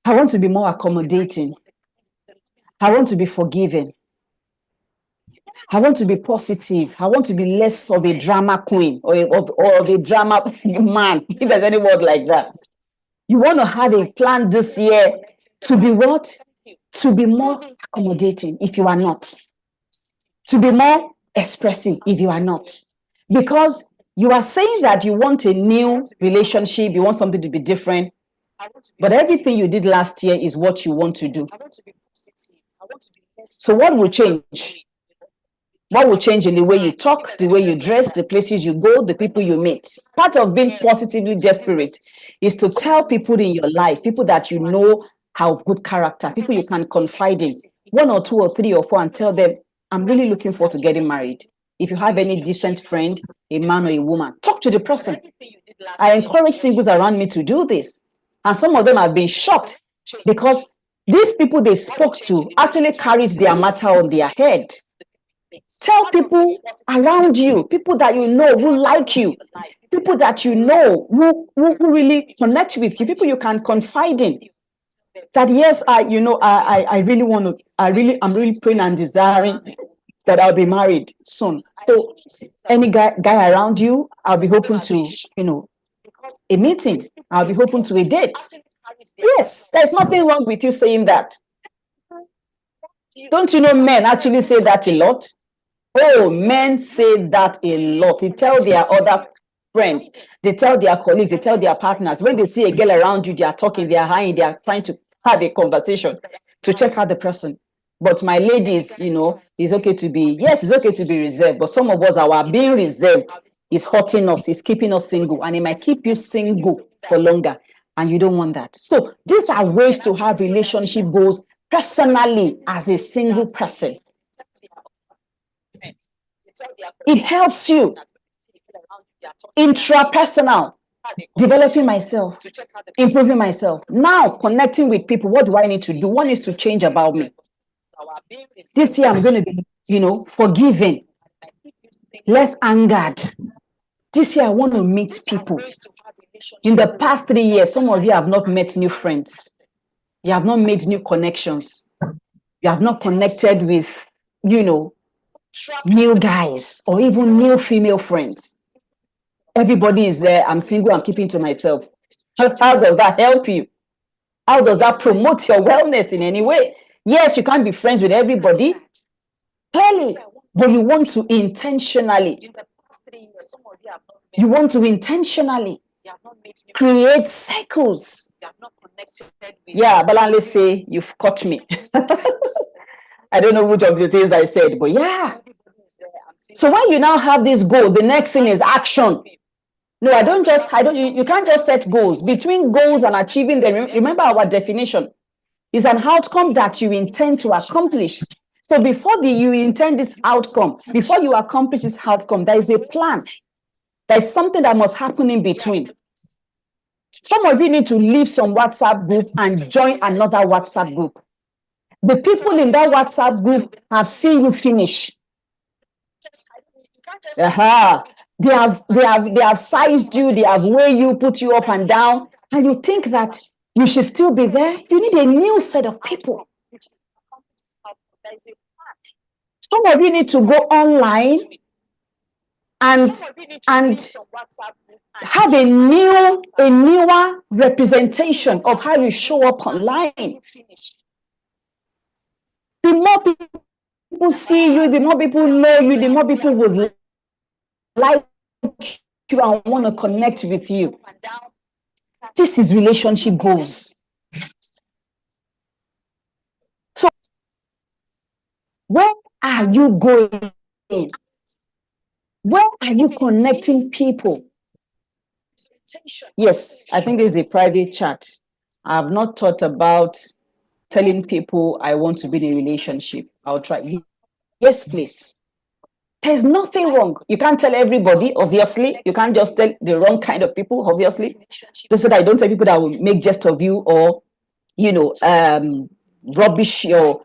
I want to be more accommodating. I want to be forgiving. I want to be positive. I want to be less of a drama queen or of a drama man, if there's any word like that. You want to have a plan this year to be what? To be more accommodating if you are not. To be more expressive if you are not. Because you are saying that you want a new relationship, you want something to be different, but everything you did last year is what you want to do. So what will change? What will change in the way you talk, the way you dress, the places you go, the people you meet? Part of being positively desperate is to tell people in your life, people that you know have good character, people you can confide in, 1 or 2 or 3 or 4, and tell them, I'm really looking forward to getting married. If you have any decent friend, a man or a woman, talk to the person. I encourage singles around me to do this. And some of them have been shocked because these people they spoke to actually carried their matter on their head. Tell people around you, people that you know who like you, people that you know who really connect with you, people you can confide in. That yes, I'm really praying and desiring that I'll be married soon. So any guy around you, I'll be hoping to, a meeting. I'll be hoping to a date. Yes, there's nothing wrong with you saying that. Don't you know men actually say that a lot? Oh, men say that a lot. They tell their other friends, they tell their colleagues, they tell their partners. When they see a girl around you, they are talking, they are high, they are trying to have a conversation to check out the person. But my ladies, it's okay to be reserved. But some of us, our being reserved is hurting us, is keeping us single, and it might keep you single for longer. And you don't want that. So these are ways to have relationship goals personally as a single person. It helps you intrapersonal, developing myself, improving myself. Now connecting with people. What do I need to do? What needs to change about me? This year I'm going to be, forgiving, less angered. This year I want to meet people. In the past 3 years, some of you have not met new friends. You have not made new connections. You have not connected with, new guys or even new female friends. Everybody is there. I'm single. I'm keeping to myself. How does that help you? How does that promote your wellness in any way? Yes, you can't be friends with everybody, clearly, but you want to intentionally. You want to intentionally create cycles. Yeah, Balanle say, you've caught me. I don't know which of the things I said, but yeah. So when you now have this goal, the next thing is action. No, you can't just set goals. Between goals and achieving them, remember our definition is an outcome that you intend to accomplish. So before you intend this outcome, before you accomplish this outcome, there is a plan. There is something that must happen in between. Some of you need to leave some WhatsApp group and join another WhatsApp group. The people in that WhatsApp group have seen you finish. They have sized you, they have weighed you, put you up and down, and you think that you should still be there. You need a new set of people. Some of you need to go online and have a newer representation of how you show up online. The more people see you, the more people know you, the more people will like you and want to connect with you. This is relationship goals. So, where are you going? Where are you connecting people? Yes, I think there's a private chat. I have not thought about telling people I want to be in a relationship. I'll try. Yes, please. There's nothing wrong. You can't tell everybody, obviously. You can't just tell the wrong kind of people, obviously. Just so that I don't tell people that will make jest of you or, rubbish your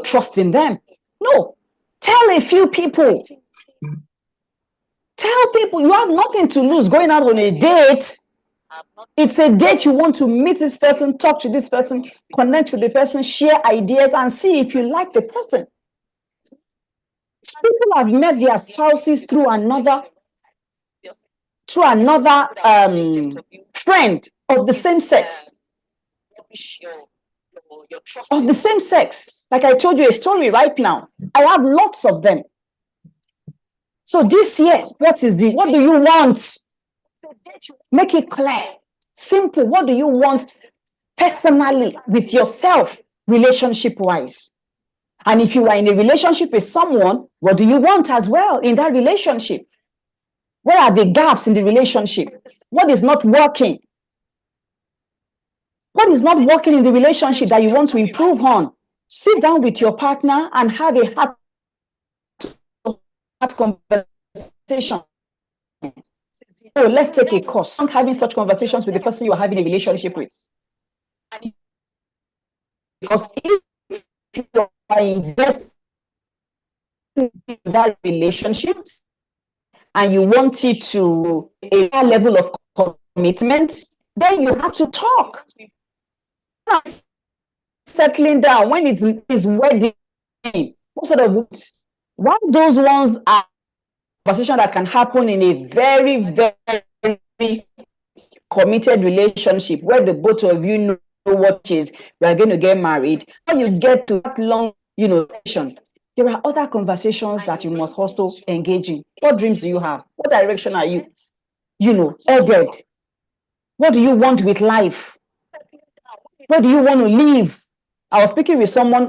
trust in them. No. Tell a few people. Tell people you have nothing to lose going out on a date. It's a date you want to meet this person, talk to this person, connect with the person, share ideas, and see if you like the person. People have met their spouses through another friend of the same sex. Of the same sex. Like I told you a story right now. I have lots of them. So this year, what do you want? Make it clear. Simple. What do you want personally with yourself, relationship-wise? And if you are in a relationship with someone, what do you want as well in that relationship? Where are the gaps in the relationship? What is not working? What is not working in the relationship that you want to improve on? Sit down with your partner and have a heart conversation. Oh, let's take a course. I'm having such conversations with the person you are having a relationship with. Because if you are invested in that relationship and you want it to a higher level of commitment, then you have to talk. Settling down when it's wedding, what sort of one of those ones are conversation that can happen in a very, very committed relationship where the both of you know what is we are going to get married. When you get to that long, relation, there are other conversations that you must also engage in. What dreams do you have? What direction are you, headed? What do you want with life? Where do you want to live? I was speaking with someone,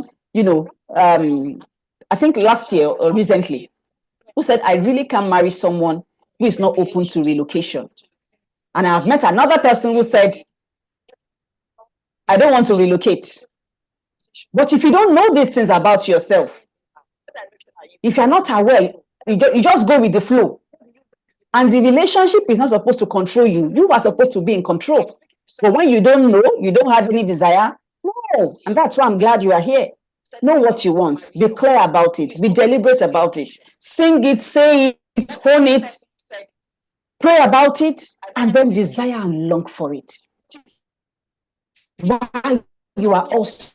I think last year or recently, who said, I really can't marry someone who is not open to relocation. And I've met another person who said, I don't want to relocate. But if you don't know these things about yourself, if you're not aware, you just go with the flow. And the relationship is not supposed to control you. You are supposed to be in control. But when you don't know, you don't have any desire, no. And that's why I'm glad you are here. Know what you want. Be clear about it. Be deliberate about it. Sing it, say it, hone it. Pray about it, and then desire and long for it. While you are also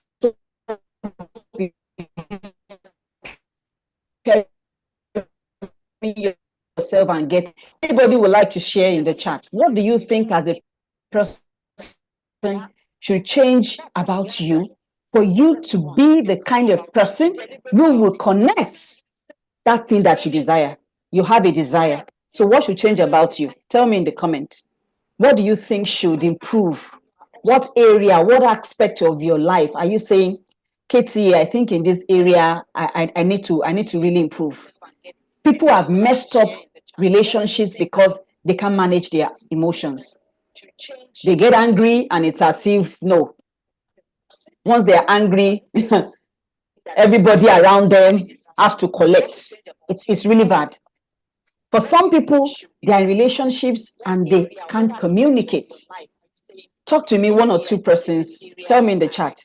yourself and get. Anybody would like to share in the chat. What do you think as a person should change about you for you to be the kind of person you will connect that thing that you desire. You have a desire. So what should change about you? Tell me in the comment. What do you think should improve? What area, what aspect of your life are you saying, Katie, I think in this area, I need to really improve. People have messed up relationships because they can't manage their emotions. They get angry and it's as if, no. Once they're angry, everybody around them has to collect. It's really bad. For some people, they are in relationships and they can't communicate. Talk to me, one or two persons. Tell me in the chat.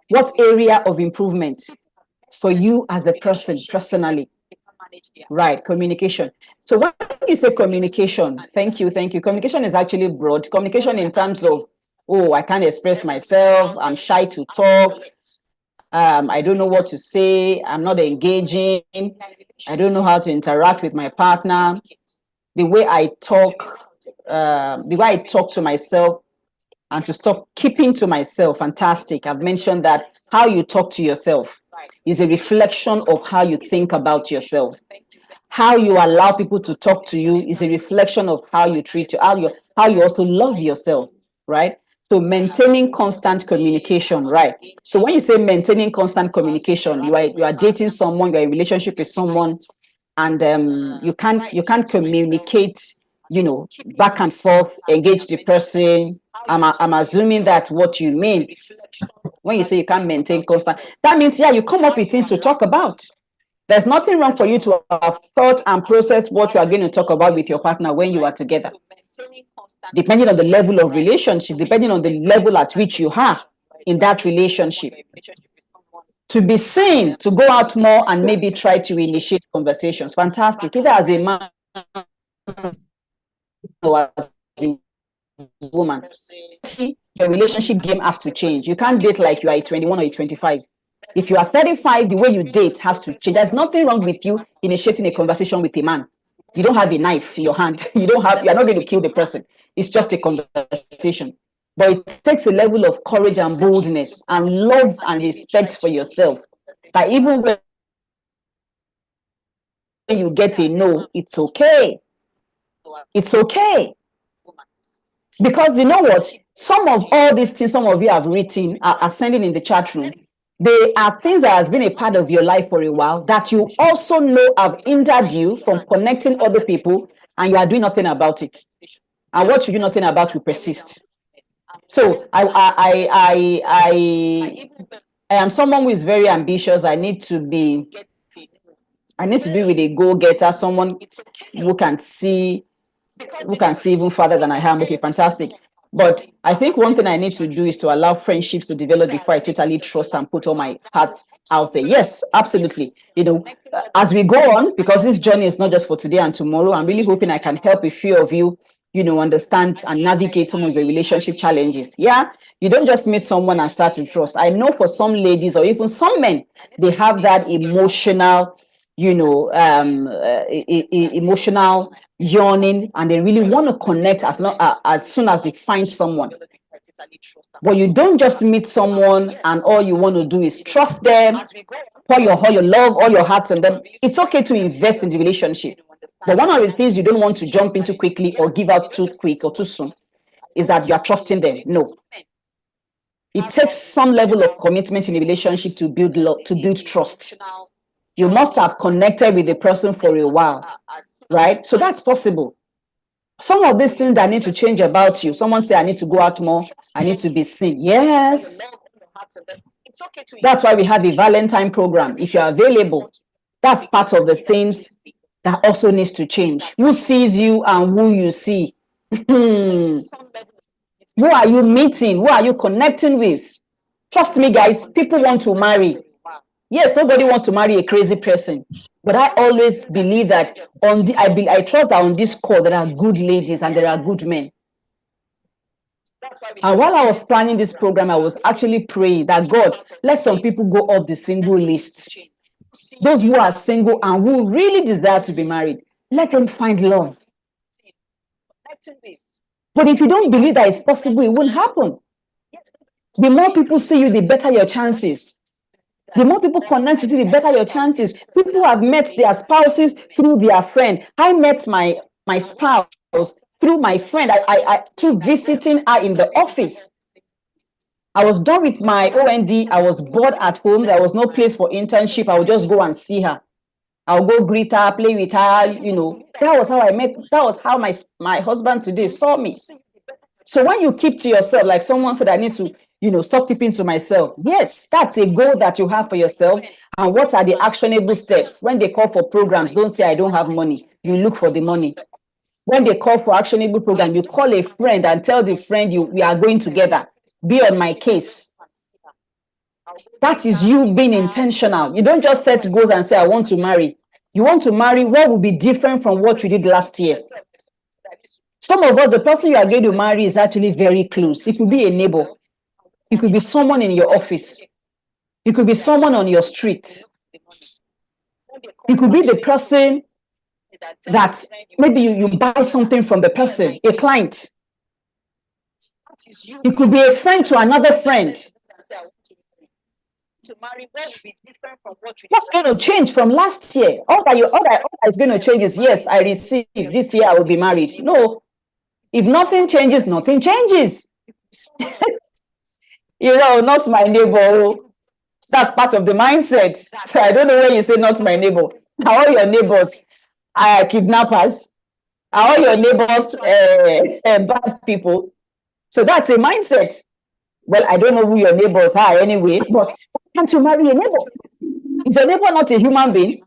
What area of improvement for you as a person, personally? Right, communication. So when you say communication, thank you. Communication is actually broad. Communication in terms of, oh, I can't express myself, I'm shy to talk, I don't know what to say, I'm not engaging, I don't know how to interact with my partner. The way I talk to myself and to stop keeping to myself, fantastic. I've mentioned that how you talk to yourself is a reflection of how you think about yourself. How you allow people to talk to you is a reflection of how you treat you, how you also love yourself, right? So maintaining constant communication, right? So when you say maintaining constant communication, you are dating someone, you're in a relationship with someone, and you can't communicate, back and forth, engage the person. I'm assuming that's what you mean when you say you can't maintain constant. That means, yeah, you come up with things to talk about. There's nothing wrong for you to have thought and process what you are going to talk about with your partner when you are together. Depending on the level of relationship, depending on the level at which you are in that relationship. To be seen, to go out more and maybe try to initiate conversations. Fantastic. Either as a man or as a woman. See, your relationship game has to change. You can't date like you are 21 or 25. If you are 35, the way you date has to change. There's nothing wrong with you initiating a conversation with a man. You don't have a knife in your hand. You're not going to kill the person. It's just a conversation. But it takes a level of courage and boldness and love and respect for yourself. That even when you get a no, it's okay. It's okay. Because you know what? Some of all these things some of you have written are sending in the chat room. They are things that has been a part of your life for a while that you also know have hindered you from connecting other people, and you are doing nothing about it. And what you do nothing about will persist. So I am someone who is very ambitious. I need to be with a go-getter, someone who can see even farther than I am. Okay, fantastic. But I think one thing I need to do is to allow friendships to develop before I totally trust and put all my heart out there. Yes, absolutely. As we go on, because this journey is not just for today and tomorrow, I'm really hoping I can help a few of you, understand and navigate some of the relationship challenges. Yeah, you don't just meet someone and start to trust. I know for some ladies or even some men, they have that emotional, emotional yearning, and they really want to connect as soon as they find someone. But you don't just meet someone and all you want to do is trust them, pour all your love, all your heart on them. It's okay to invest in the relationship. But one of the things you don't want to jump into quickly or give out too quick or too soon is that you are trusting them. No. It takes some level of commitment in a relationship to build trust. You must have connected with the person for a while, right? So that's possible. Some of these things that need to change about you. Someone say, I need to go out more. I need to be seen. Yes. That's why we have the Valentine program. If you're available, that's part of the things that also needs to change. Who sees you and who you see? Who are you meeting? Who are you connecting with? Trust me, guys, people want to marry. Yes, nobody wants to marry a crazy person. But I always believe that I trust that on this call there are good ladies and there are good men. And while I was planning this program, I was actually praying that God, let some people go off the single list. Those who are single and who really desire to be married, let them find love. But if you don't believe that it's possible, it won't happen. The more people see you, the better your chances. The more people connect with you, the better your chances. People have met their spouses through their friend. I met my spouse through my friend. I through visiting her in the office. I was done with my OND. I was bored at home. There was no place for internship. I would just go and see her. I'll go greet her, play with her, you know. That was how I met. That was how my husband today saw me. So when you keep to yourself, like someone said, I need to, you know, stop keeping to myself. Yes, that's a goal that you have for yourself. And what are the actionable steps? When they call for programs, don't say, I don't have money. You look for the money. When they call for actionable program, you call a friend and tell the friend we are going together. Be on my case. That is you being intentional. You don't just set goals and say, I want to marry. You want to marry, what will be different from what you did last year? Some of us, the person you are going to marry is actually very close. It could be a neighbor. It could be someone in your office. It could be someone on your street. It could be the person that maybe you buy something from the person, a client. It could be a friend to another friend. What's going to change from last year? All that is going to change is, yes, I received this year, I will be married. No. If nothing changes, nothing changes. You know, not my neighbor. That's part of the mindset. So I don't know when you say not my neighbor. Are all your neighbors are kidnappers? Are all your neighbors bad people? So that's a mindset. Well, I don't know who your neighbors are anyway, but can't you marry a neighbor? Is your neighbor not a human being?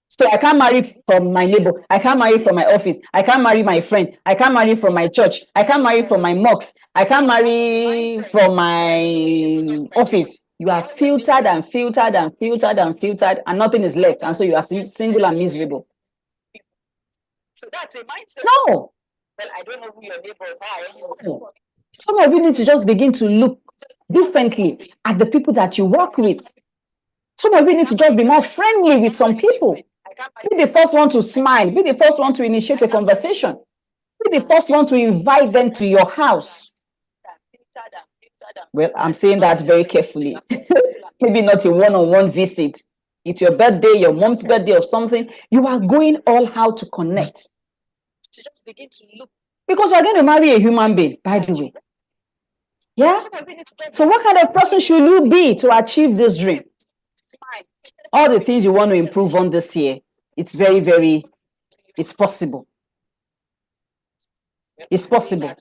So I can't marry from my neighbor. I can't marry from my office. I can't marry my friend. I can't marry from my church. I can't marry from my mosque. I can't marry from my office. You are filtered and filtered and filtered and filtered, and nothing is left. And so you are single and miserable. So that's a mindset. No. Well, I don't know who your neighbors are anymore. Some of you need to just begin to look differently at the people that you work with. Some of you need to just be more friendly with some people. Be the first one to smile. Be the first one to initiate a conversation. Be the first one to invite them to your house. Well, I'm saying that very carefully. Maybe not a one-on-one visit. It's your birthday, your mom's birthday or something. You are going all out to connect. To just begin to look. Because you're going to marry a human being, by the way. Yeah? So what kind of person should you be to achieve this dream? All the things you want to improve on this year, it's very, very, it's possible. It's possible.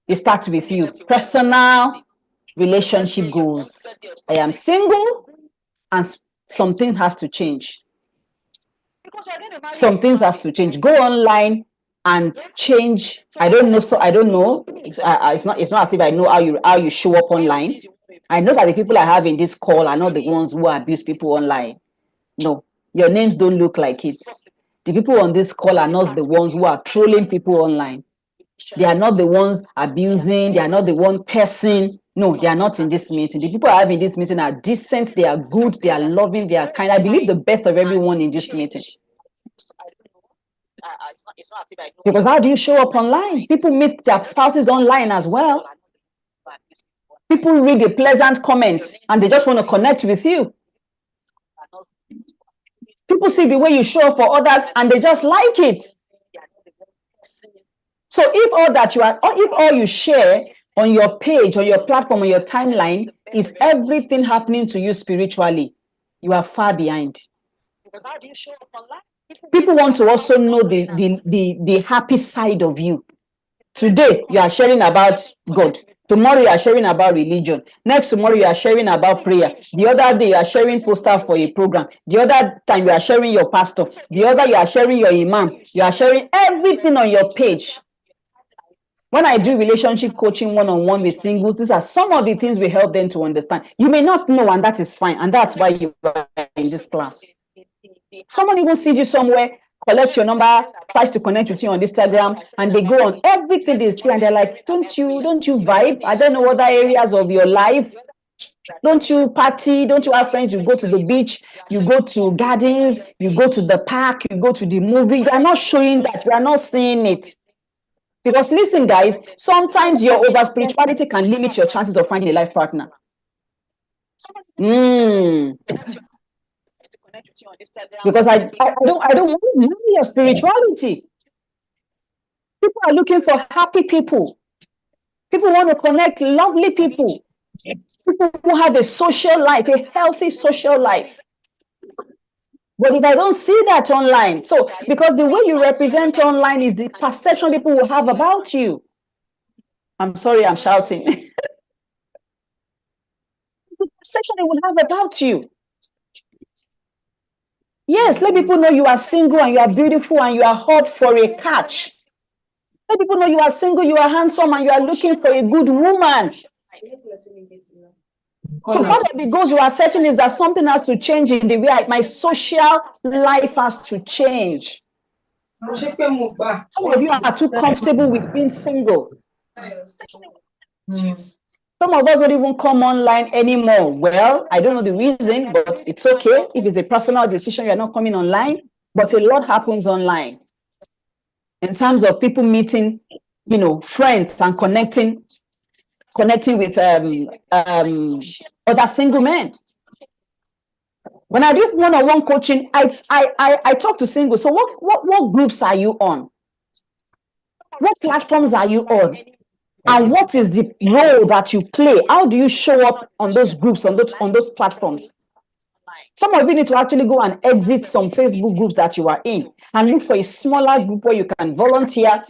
It starts with you. Personal relationship goals. I am single and something has to change. Some things has to change. Go online and change. I don't know. So I don't know. It's not as if I know how you show up online. I know that the people I have in this call are not the ones who abuse people online. No, your names don't look like it. The people on this call are not the ones who are trolling people online. They are not the ones abusing. They are not the one person. No, they are not in this meeting. The people I have in this meeting are decent. They are good. They are loving. They are kind. I believe the best of everyone in this meeting. Because how do you show up online? People meet their spouses online as well. People read a pleasant comment and they just want to connect with you. People see the way you show up for others and they just like it. So if all you share on your page, on your platform, on your timeline is everything happening to you spiritually, you are far behind. Because how do you show up online? People want to also know the happy side of you. Today, you are sharing about God. Tomorrow, you are sharing about religion. Next tomorrow, you are sharing about prayer. The other day, you are sharing poster for a program. The other time, you are sharing your pastor. The other, you are sharing your imam. You are sharing everything on your page. When I do relationship coaching one-on-one with singles, these are some of the things we help them to understand. You may not know, and that is fine. And that's why you are in this class. Someone even sees you somewhere, collects your number, tries to connect with you on Instagram, and they go on everything they see, and they're like, don't you vibe? I don't know other areas of your life. Don't you party? Don't you have friends? You go to the beach, you go to gardens, you go to the park, you go to the movie. You are not showing that. We are not seeing it. Because listen, guys, sometimes your over spirituality can limit your chances of finding a life partner. Because I don't want to lose your spirituality. People are looking for happy people. People want to connect lovely people. People who have a social life, a healthy social life. But if I don't see that online, so because the way you represent online is the perception people will have about you. I'm sorry, I'm shouting. The perception they will have about you. Yes, let people know you are single and you are beautiful and you are hot for a catch. Let people know you are single, you are handsome, and you are looking for a good woman. So part of the goals you are setting is that something has to change in the way my social life has to change. Some of you are too comfortable with being single. Some of us don't even come online anymore. Well, I don't know the reason, but it's okay. If it's a personal decision, you're not coming online. But a lot happens online in terms of people meeting, friends and connecting with other single men. When I do one-on-one coaching, I talk to singles. So what groups are you on? What platforms are you on? And what is the role that you play? How do you show up on those groups, on those platforms? Some of you need to actually go and exit some Facebook groups that you are in and look for a smaller group where you can volunteer,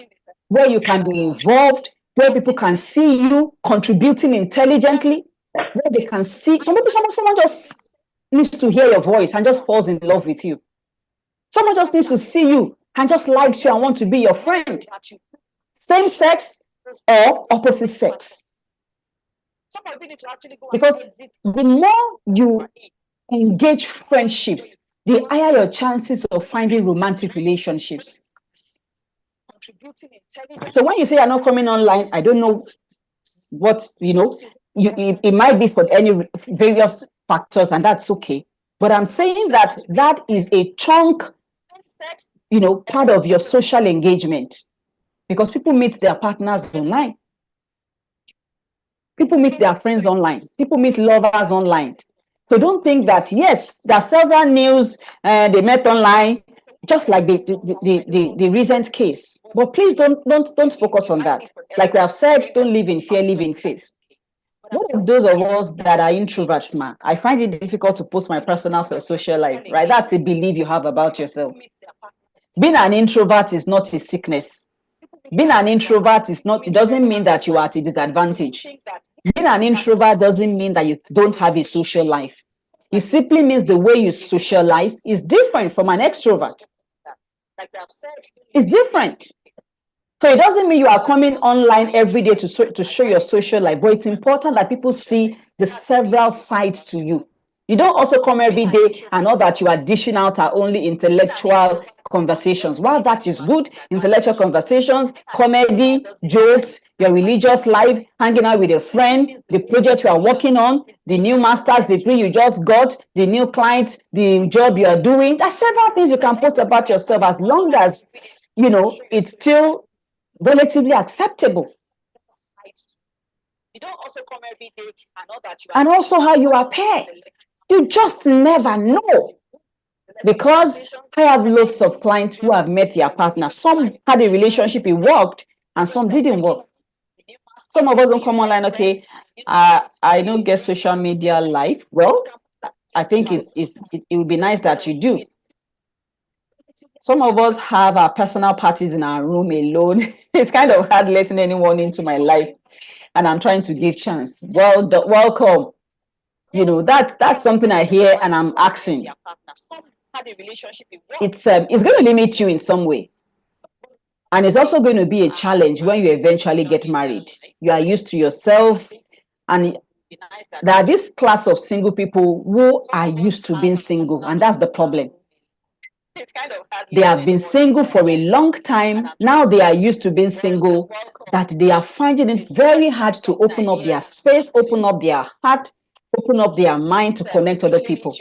where you can be involved, where people can see you contributing intelligently, where they can see. Someone just needs to hear your voice and just falls in love with you. Someone just needs to see you and just likes you and wants to be your friend. Same sex or opposite sex. Because the more you engage friendships, the higher your chances of finding romantic relationships. So when you say you're not coming online, I don't know what, it might be for any various factors, and that's okay. But I'm saying that is a chunk, part of your social engagement, because people meet their partners online. People meet their friends online. People meet lovers online. So don't think that, yes, there are several news they met online, just like the recent case. But please don't focus on that. Like we have said, don't live in fear, live in faith. What of those of us that are introverts, Mark? I find it difficult to post my personal social life, right? That's a belief you have about yourself. Being an introvert is not a sickness. Being an introvert it doesn't mean that you are at a disadvantage. Being an introvert doesn't mean that you don't have a social life. It simply means the way you socialize is different from an extrovert. It's different. So it doesn't mean you are coming online every day to show your social life, but it's important that people see the several sides to you. You don't also come every day and all that you are dishing out are only intellectual conversations. While that is good, intellectual conversations, comedy, jokes, your religious life, hanging out with a friend, the project you are working on, the new master's degree you just got, the new client, the job you are doing. There are several things you can post about yourself as long as, it's still relatively acceptable. You don't also come every day and all that you are. And also how you appear. You just never know. Because I have lots of clients who have met their partner. Some had a relationship, it worked, and some didn't work. Some of us don't come online, okay, I don't get social media life. Well, I think it would be nice that you do. Some of us have our personal parties in our room alone. It's kind of hard letting anyone into my life, and I'm trying to give chance. Well, welcome. That's something I hear and I'm asking. It's going to limit you in some way. And it's also going to be a challenge when you eventually get married. You are used to yourself. And there are this class of single people who are used to being single. And that's the problem. They have been single for a long time. Now they are used to being single, that they are finding it very hard to open up their space, open up their heart, open up their mind to connect to other people.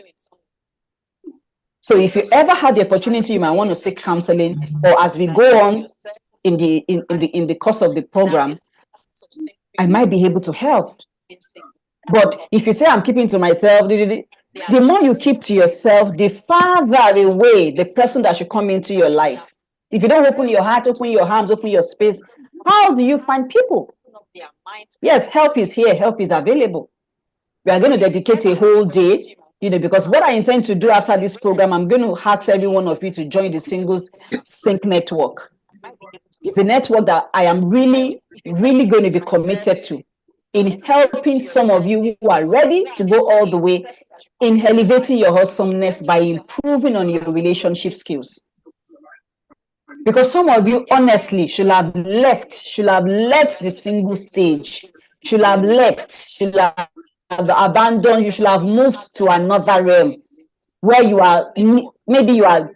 So if you ever have the opportunity, you might want to seek counseling, or as we go on, in the course of the program, I might be able to help. But if you say I'm keeping to myself, the more you keep to yourself, the farther away the person that should come into your life. If you don't open your heart, open your arms, open your space, how do you find people? Yes, help is here, help is available. We are going to dedicate a whole day, because what I intend to do after this program, I'm going to ask every one of you to join the Singles Sync Network. It's a network that I am really, really going to be committed to in helping some of you who are ready to go all the way in elevating your awesomeness by improving on your relationship skills. Because some of you honestly should have left the single stage, should have abandoned, you should have moved to another realm where you are, maybe you are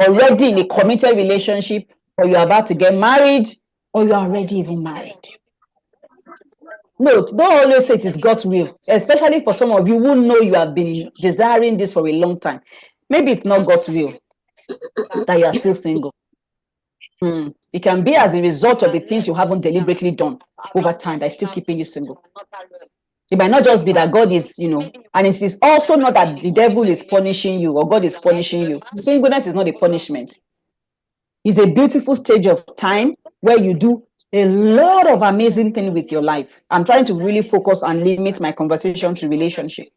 already in a committed relationship, or you're about to get married, or you're already even married. No, don't always say it is God's will, especially for some of you who know you have been desiring this for a long time. Maybe it's not God's will that you are still single. It can be as a result of the things you haven't deliberately done over time that is still keeping you single. It might not just be that God is, and it is also not that the devil is punishing you or God is punishing you. Singleness is not a punishment. It's a beautiful stage of time where you do a lot of amazing things with your life. I'm trying to really focus and limit my conversation to relationship.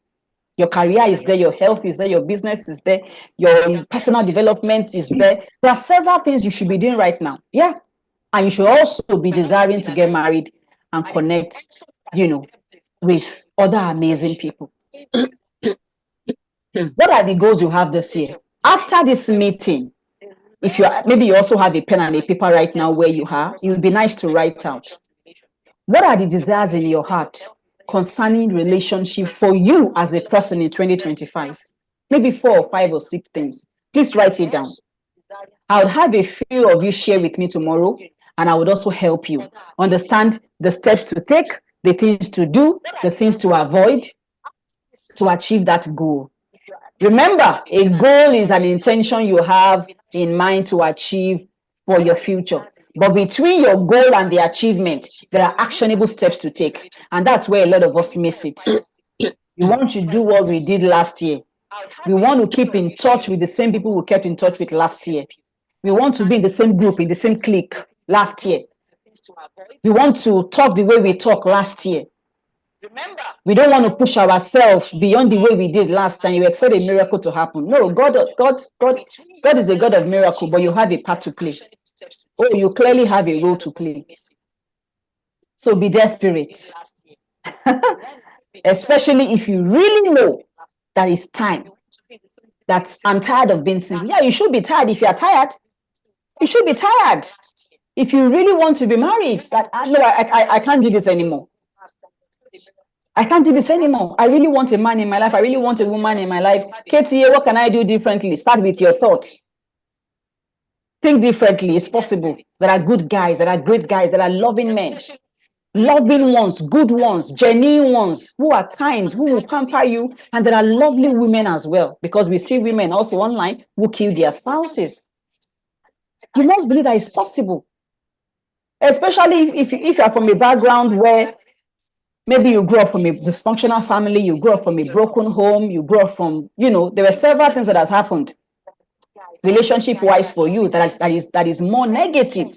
Your career is there, your health is there, your business is there, your personal development is there. There are several things you should be doing right now. Yeah. And you should also be desiring to get married and connect, with other amazing people. What are the goals you have this year? After this meeting, if maybe you also have a pen and a paper right now where you are, it would be nice to write out. What are the desires in your heart concerning relationship for you as a person in 2025? Maybe 4 or 5 or 6 things. Please write it down. I would have a few of you share with me tomorrow, and I would also help you understand the steps to take, the things to do, the things to avoid to achieve that goal. Remember, a goal is an intention you have in mind to achieve for your future. But between your goal and the achievement, there are actionable steps to take. And that's where a lot of us miss it. We want to do what we did last year. We want to keep in touch with the same people we kept in touch with last year. We want to be in the same group, in the same clique last year. We want to talk the way we talked last year. We don't want to push ourselves beyond the way we did last time. You expect a miracle to happen. No, God is a God of miracle, but you have a part to play. Oh, you clearly have a role to play. So be desperate. Especially if you really know that it's time. That I'm tired of being single. Yeah, you should be tired. If you are tired, you should be tired. If you really want to be married, that I can't do this anymore. I can't do this anymore. I really want a man in my life. I really want a woman in my life. KTA, what can I do differently? Start with your thoughts. Think differently. It's possible. There are good guys, there are great guys, there are loving men. Loving ones, good ones, genuine ones, who are kind, who will pamper you. And there are lovely women as well, because we see women also online who kill their spouses. You must believe that it's possible. Especially if you are from a background where maybe you grew up from a dysfunctional family, you grew up from a broken home, you grew up from, there were several things that has happened relationship-wise for you that is more negative.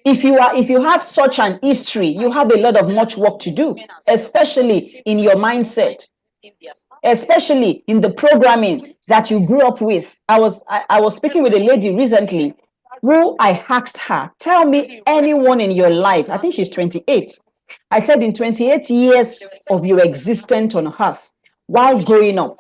If you have such an history, you have a lot of much work to do, especially in your mindset, especially in the programming that you grew up with. I was speaking with a lady recently who I asked her, tell me anyone in your life, I think she's 28. I said, in 28 years of your existence on earth, while growing up,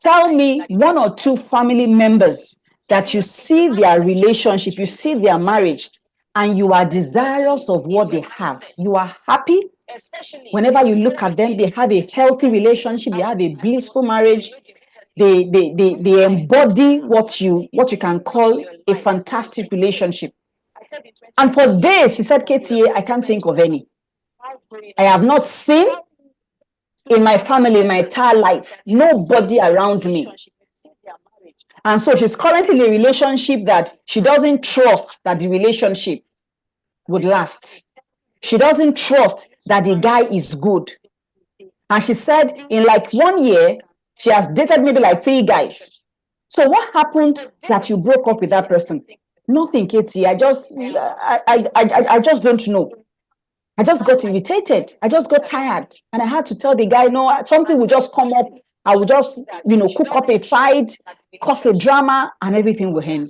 tell me 1 or 2 family members that you see their relationship, you see their marriage, and you are desirous of what they have. You are happy. Whenever you look at them, they have a healthy relationship, they have a blissful marriage. They embody what you can call a fantastic relationship. And for days, she said, KTA, I can't think of any. I have not seen in my family, in my entire life, nobody around me. And so she's currently in a relationship that she doesn't trust that the relationship would last. She doesn't trust that the guy is good. And she said in like 1 year, she has dated maybe like 3 guys. So what happened that you broke up with that person? Nothing, Katie. I just don't know. I just got irritated. I just got tired. And I had to tell the guy, no, something will just come up. I will just, cook up a fight, cause a drama, and everything will end.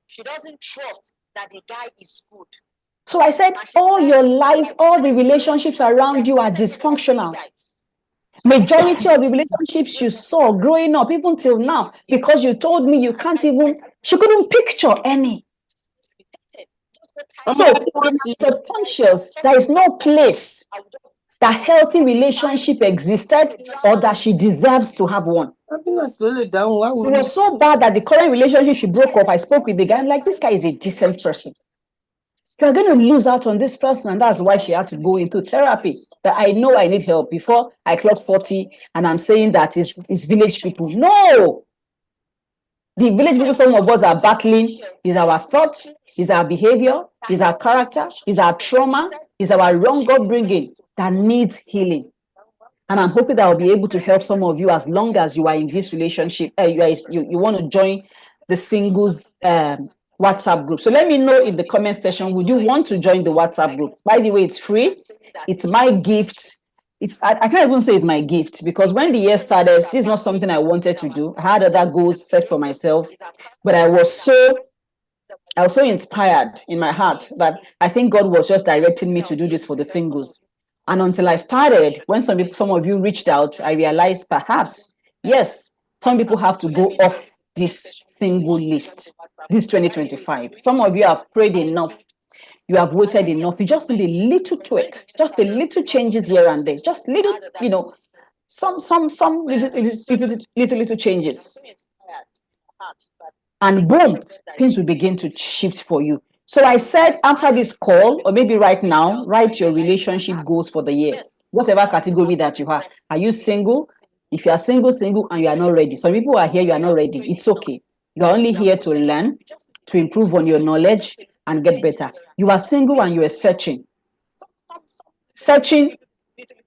She doesn't trust that the guy is good. So I said, all your life, all the relationships around you are dysfunctional. Majority of the relationships you saw growing up, even till now, because you told me you can't even, she couldn't picture any. So in subconscious, there is no place that healthy relationship existed or that she deserves to have one. It was so bad that the current relationship she broke up, I spoke with the guy, I'm like, this guy is a decent person. You're going to lose out on this person, and that's why she had to go into therapy. That I know I need help before I clock 40, and I'm saying that it's village people. No! The village people, some of us are battling, is our thought, is our behavior, is our character, is our trauma, is our wrong God bringing that needs healing. And I'm hoping that I'll be able to help some of you as long as you are in this relationship. You want to join the singles WhatsApp group. So let me know in the comment section, would you want to join the WhatsApp group? By the way, it's free. It's my gift. I can't even say it's my gift, because when the year started, this is not something I wanted to do. I had other goals set for myself, but I was so inspired in my heart that I think God was just directing me to do this for the singles. And until I started, when some of you reached out, I realized perhaps, yes, some people have to go off this single list, this 2025. Some of you have prayed enough. You have waited enough. You just need a little tweak, just a little changes here and there, just little, some little changes. And boom, things will begin to shift for you. So I said, after this call, or maybe right now, write your relationship goals for the year, whatever category that you are. Are you single? If you are single, and you are not ready. Some people are here, you are not ready. It's okay. You are only here to learn, to improve on your knowledge, and get better. You are single and you are searching. Searching,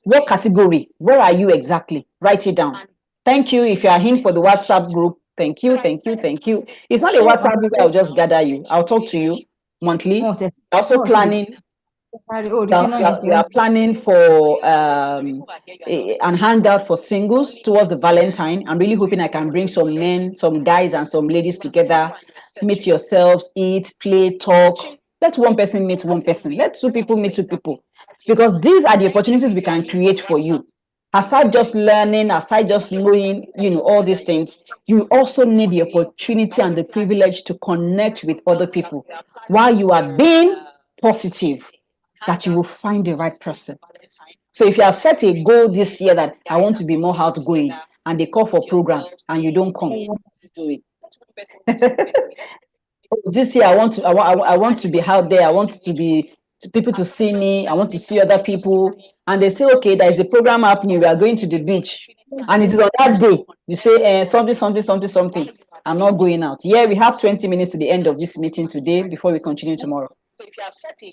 what category? Where are you exactly? Write it down. Thank you. If you are in for the WhatsApp group, thank you. It's not a WhatsApp group, I'll just gather you. I'll talk to you monthly. Also planning. We are planning for an handout for singles towards the Valentine. I'm really hoping I can bring some men, some guys, and some ladies together. Meet yourselves, eat, play, talk. Let one person meet one person. Let 2 people meet 2 people. Because these are the opportunities we can create for you. Aside just learning, aside just knowing, all these things, you also need the opportunity and the privilege to connect with other people while you are being positive, that you will find the right person. So if you have set a goal this year that I want to be more outgoing, and they call for program and you don't come, do it. This year I want to be out there. I want to be people to see me. I want to see other people, and they say, okay, there is a program happening. We are going to the beach, and it is on that day. You say something. I'm not going out. Yeah, we have 20 minutes to the end of this meeting today before we continue tomorrow.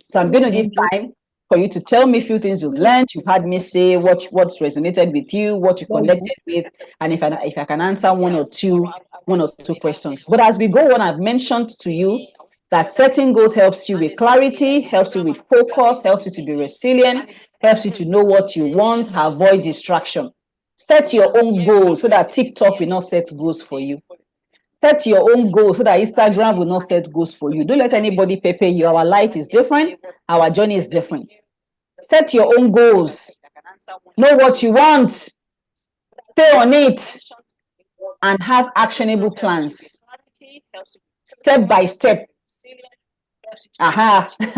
So I'm going to give time for you to tell me a few things you've learned. You've had me say what resonated with you, what you connected with, and if I can answer one or two questions. But as we go on, I've mentioned to you that setting goals helps you with clarity, helps you with focus, helps you to be resilient, helps you to know what you want, avoid distraction. Set your own goals so that TikTok will not set goals for you. Set your own goals so that Instagram will not set goals for you. Don't let anybody pay you. Our life is different. Our journey is different. Set your own goals. Know what you want. Stay on it. And have actionable plans. Step by step.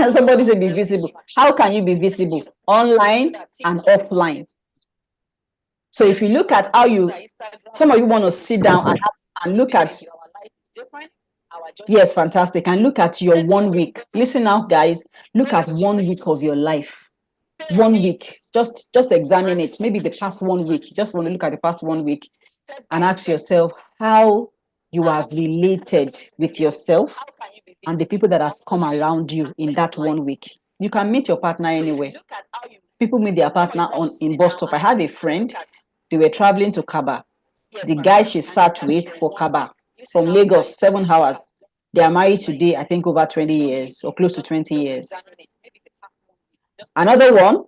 Somebody said be visible. How can you be visible? Online and offline. So if you look at how some of you want to sit down and look at, yes, fantastic, and look at your 1 week. Listen now, guys, look at 1 week of your life. 1 week, just examine it. Maybe the past 1 week, just want to look at the past 1 week and ask yourself how you have related with yourself and the people that have come around you in that 1 week. You can meet your partner anywhere. People meet their partner in bus stop. I have a friend, they were traveling to Kaba. The guy she sat with for Kaba from Lagos, 7 hours. They are married today, I think over 20 years or close to 20 years. Another one,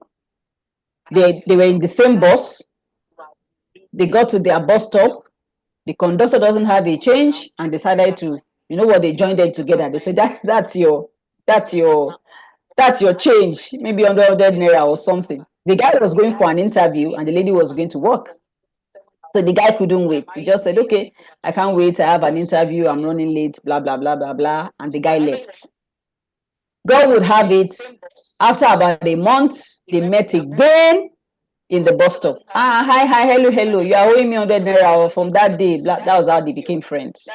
they were in the same bus. They got to their bus stop. The conductor doesn't have a change and decided to, you know what, they joined them together. They said that's your change, maybe 100 naira or something. The guy was going for an interview and the lady was going to work. So the guy couldn't wait. He just said, okay, I can't wait. I have an interview. I'm running late, blah, blah, blah, blah, blah. And the guy left. God would have it. After about a month, they met again in the bus stop. Hi, hello. You are owing me 100 naira from that day. That was how they became friends.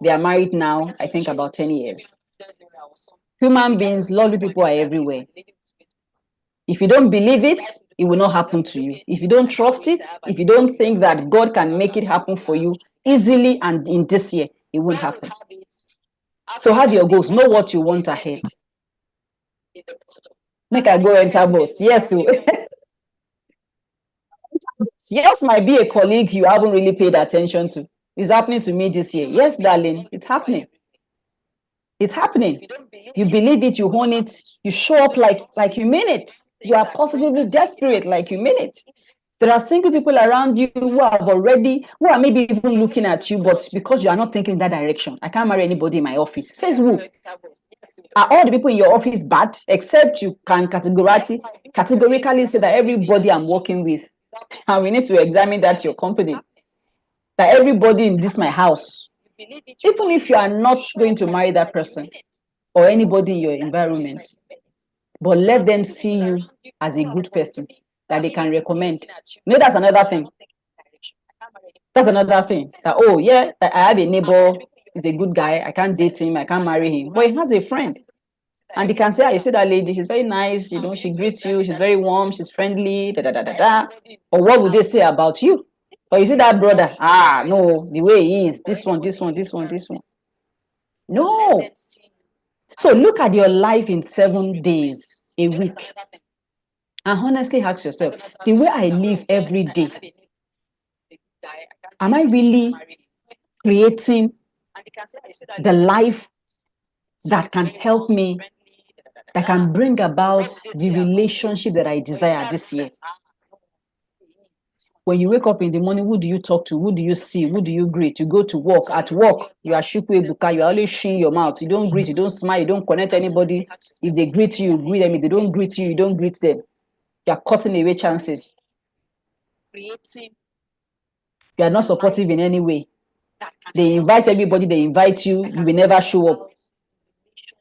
They are married now, I think about 10 years. Human beings, lovely people are everywhere. If you don't believe it, it will not happen to you. If you don't trust it, if you don't think that God can make it happen for you easily and in this year, it won't happen. So have your goals. Know what you want ahead. Make I go enter bus. Yes. Yes, might be a colleague you haven't really paid attention to. It's happening to me this year. Yes, darling, it's happening. It's happening. You believe it, you own it, you show up like you mean it. You are positively desperate like you mean it. There are single people around you who are maybe even looking at you, but because you are not thinking in that direction, I can't marry anybody in my office. Says who? Are all the people in your office bad? Except you can categorically say that everybody I'm working with, and we need to examine that your company, that everybody in this my house, even if you are not going to marry that person or anybody in your environment, but let them see you as a good person that they can recommend. You know, that's another thing. That's another thing. That, oh, yeah, I have a neighbor, he's a good guy, I can't date him, I can't marry him. But he has a friend. And they can say, you see that lady, she's very nice, you know, she greets you, she's very warm, she's friendly, Or what would they say about you? Or you see that brother, no, the way he is, this one. No. So look at your life in 7 days, a week. And honestly ask yourself, the way I live every day, am I really creating the life that can help me, that can bring about the relationship that I desire this year? When you wake up in the morning, who do you talk to? Who do you see? Who do you greet? You go to work. At work, you are shukwe buka. You are always shing your mouth. You don't greet. You don't smile. You don't connect anybody. If they greet you, greet them. If they don't greet you, you don't greet them. You are cutting away chances. You are not supportive in any way. They invite everybody. They invite you. You will never show up.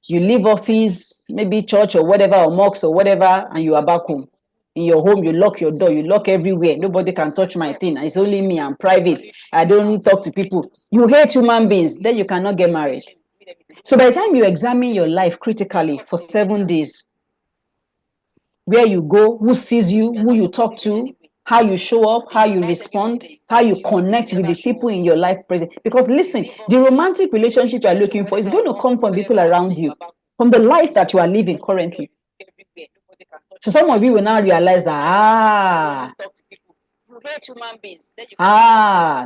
You leave office, maybe church or whatever, or mosque or whatever, and you are back home. In your home, you lock your door, you lock everywhere. Nobody can touch my thing. It's only me. I'm private. I don't talk to people. You hate human beings. Then you cannot get married. So by the time you examine your life critically for 7 days, where you go, who sees you, who you talk to, how you show up, how you respond, how you connect with the people in your life present. Because listen, the romantic relationship you are looking for is going to come from people around you, from the life that you are living currently. So some of you will now realize that,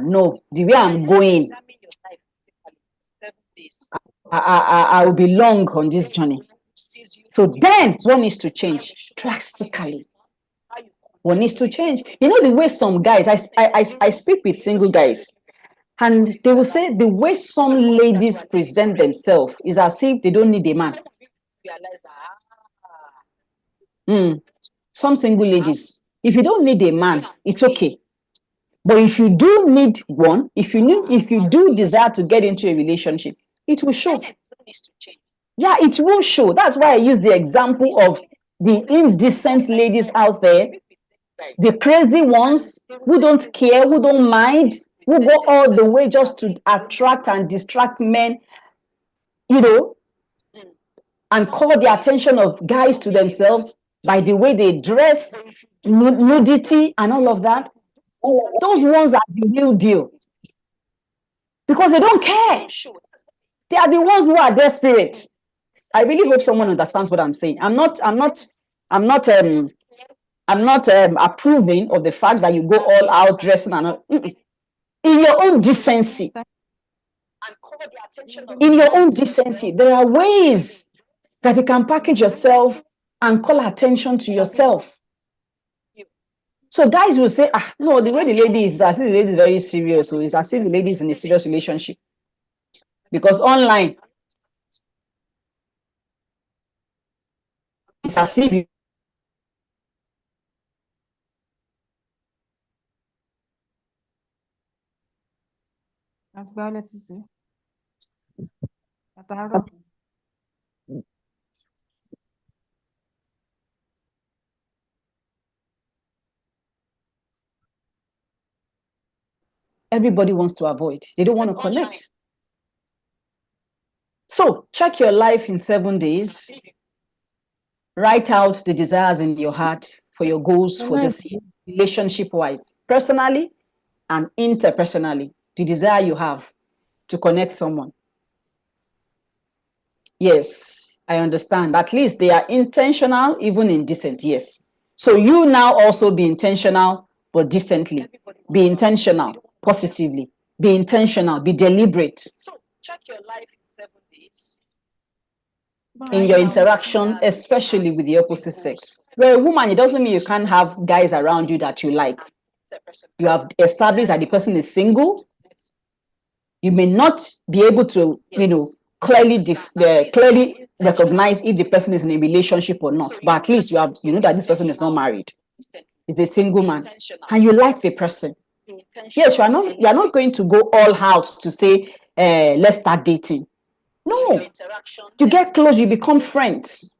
no, the way I'm going, I will be long on this journey. So then one needs to change drastically. One needs to change. You know, the way some guys, I speak with single guys, and they will say the way some ladies present themselves is as if they don't need a man. Some single ladies, if you don't need a man, it's okay. But if you do need one, if you do desire to get into a relationship, it will show. Yeah, it will show. That's why I use the example of the indecent ladies out there, the crazy ones who don't care, who don't mind, who go all the way just to attract and distract men, you know, and call the attention of guys to themselves by the way they dress, nudity and all of that. Those ones are the real deal. because they don't care. They are the ones who are desperate. I really hope someone understands what I'm saying. I'm not approving of the fact that you go all out dressing and all. In your own decency. In your own decency, there are ways that you can package yourself and call attention to yourself. So guys will say, no, the way the lady is, I think the lady is very serious. So it's as if the lady is in a serious relationship. Because online, it's as if That's Violet to say. everybody wants to avoid. They don't want to connect. So check your life in 7 days. Write out the desires in your heart for your goals for this relationship-wise, personally and interpersonally. The desire you have to connect someone. Yes, I understand. At least they are intentional, even indecent. Yes. So you now also be intentional, but decently. Be intentional, positively. Be intentional, be deliberate. So check your life in 7 days. In your interaction, especially with the opposite sex. You're a woman, it doesn't mean you can't have guys around you that you like. You have established that the person is single. You may not be able to, clearly recognize if the person is in a relationship or not, but at least you know that this person is not married. It's a single man, and you like the person. Yes, you are not going to go all out to say, let's start dating. No, you get close, you become friends.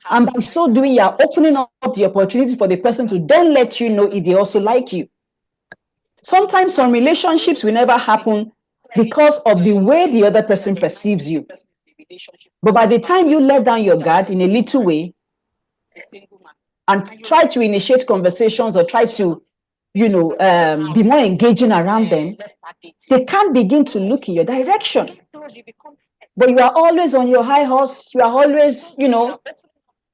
And by so doing, you are opening up the opportunity for the person to then let you know if they also like you. Sometimes some relationships will never happen because of the way the other person perceives you. But by the time you let down your guard in a little way and try to initiate conversations or try to, be more engaging around them, they can't begin to look in your direction. But you are always on your high horse. You are always,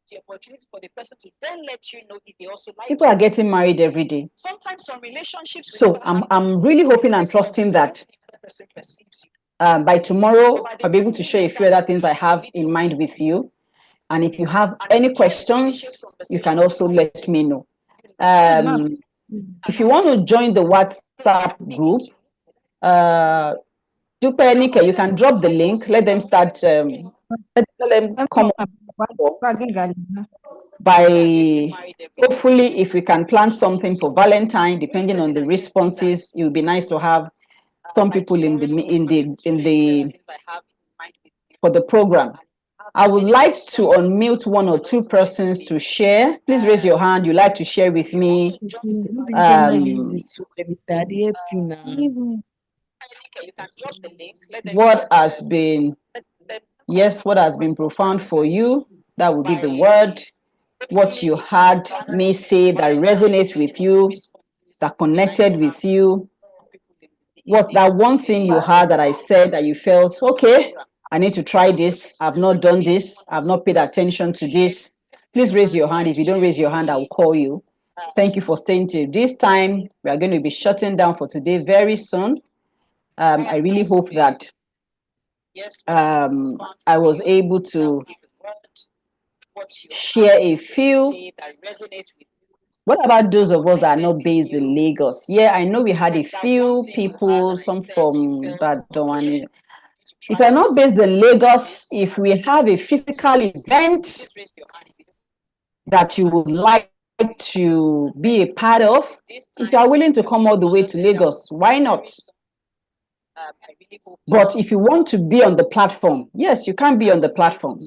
the opportunity for the person to then let you know if they also like people you. Are getting married every day. Sometimes some relationships. So I'm really hoping and trusting that by tomorrow I'll be able to share a few other things I have in mind with you. And if you have any questions, you can also let me know. If you want to join the WhatsApp group, Dupe, you can drop the link. Let them start. Let them come by. Hopefully, if we can plan something for Valentine, depending on the responses, it would be nice to have some people in the for the program. I would like to unmute 1 or 2 persons to share. Please raise your hand. You'd like to share with me. What has been profound for you? That would be the word. What you heard me say that resonates with you, that connected with you. What that one thing you heard that I said that you felt, okay, I need to try this. I've not done this. I've not paid attention to this. Please raise your hand. If you don't raise your hand, I will call you. Thank you for staying till this time. We are going to be shutting down for today very soon. I really hope that I was able to share a few. What about those of us that are not based in Lagos? Yeah, I know we had a few people, some from Badon. If you're not based in Lagos, if we have a physical event that you would like to be a part of, if you are willing to come all the way to Lagos, why not? But if you want to be on the platform, yes, you can be on the platform.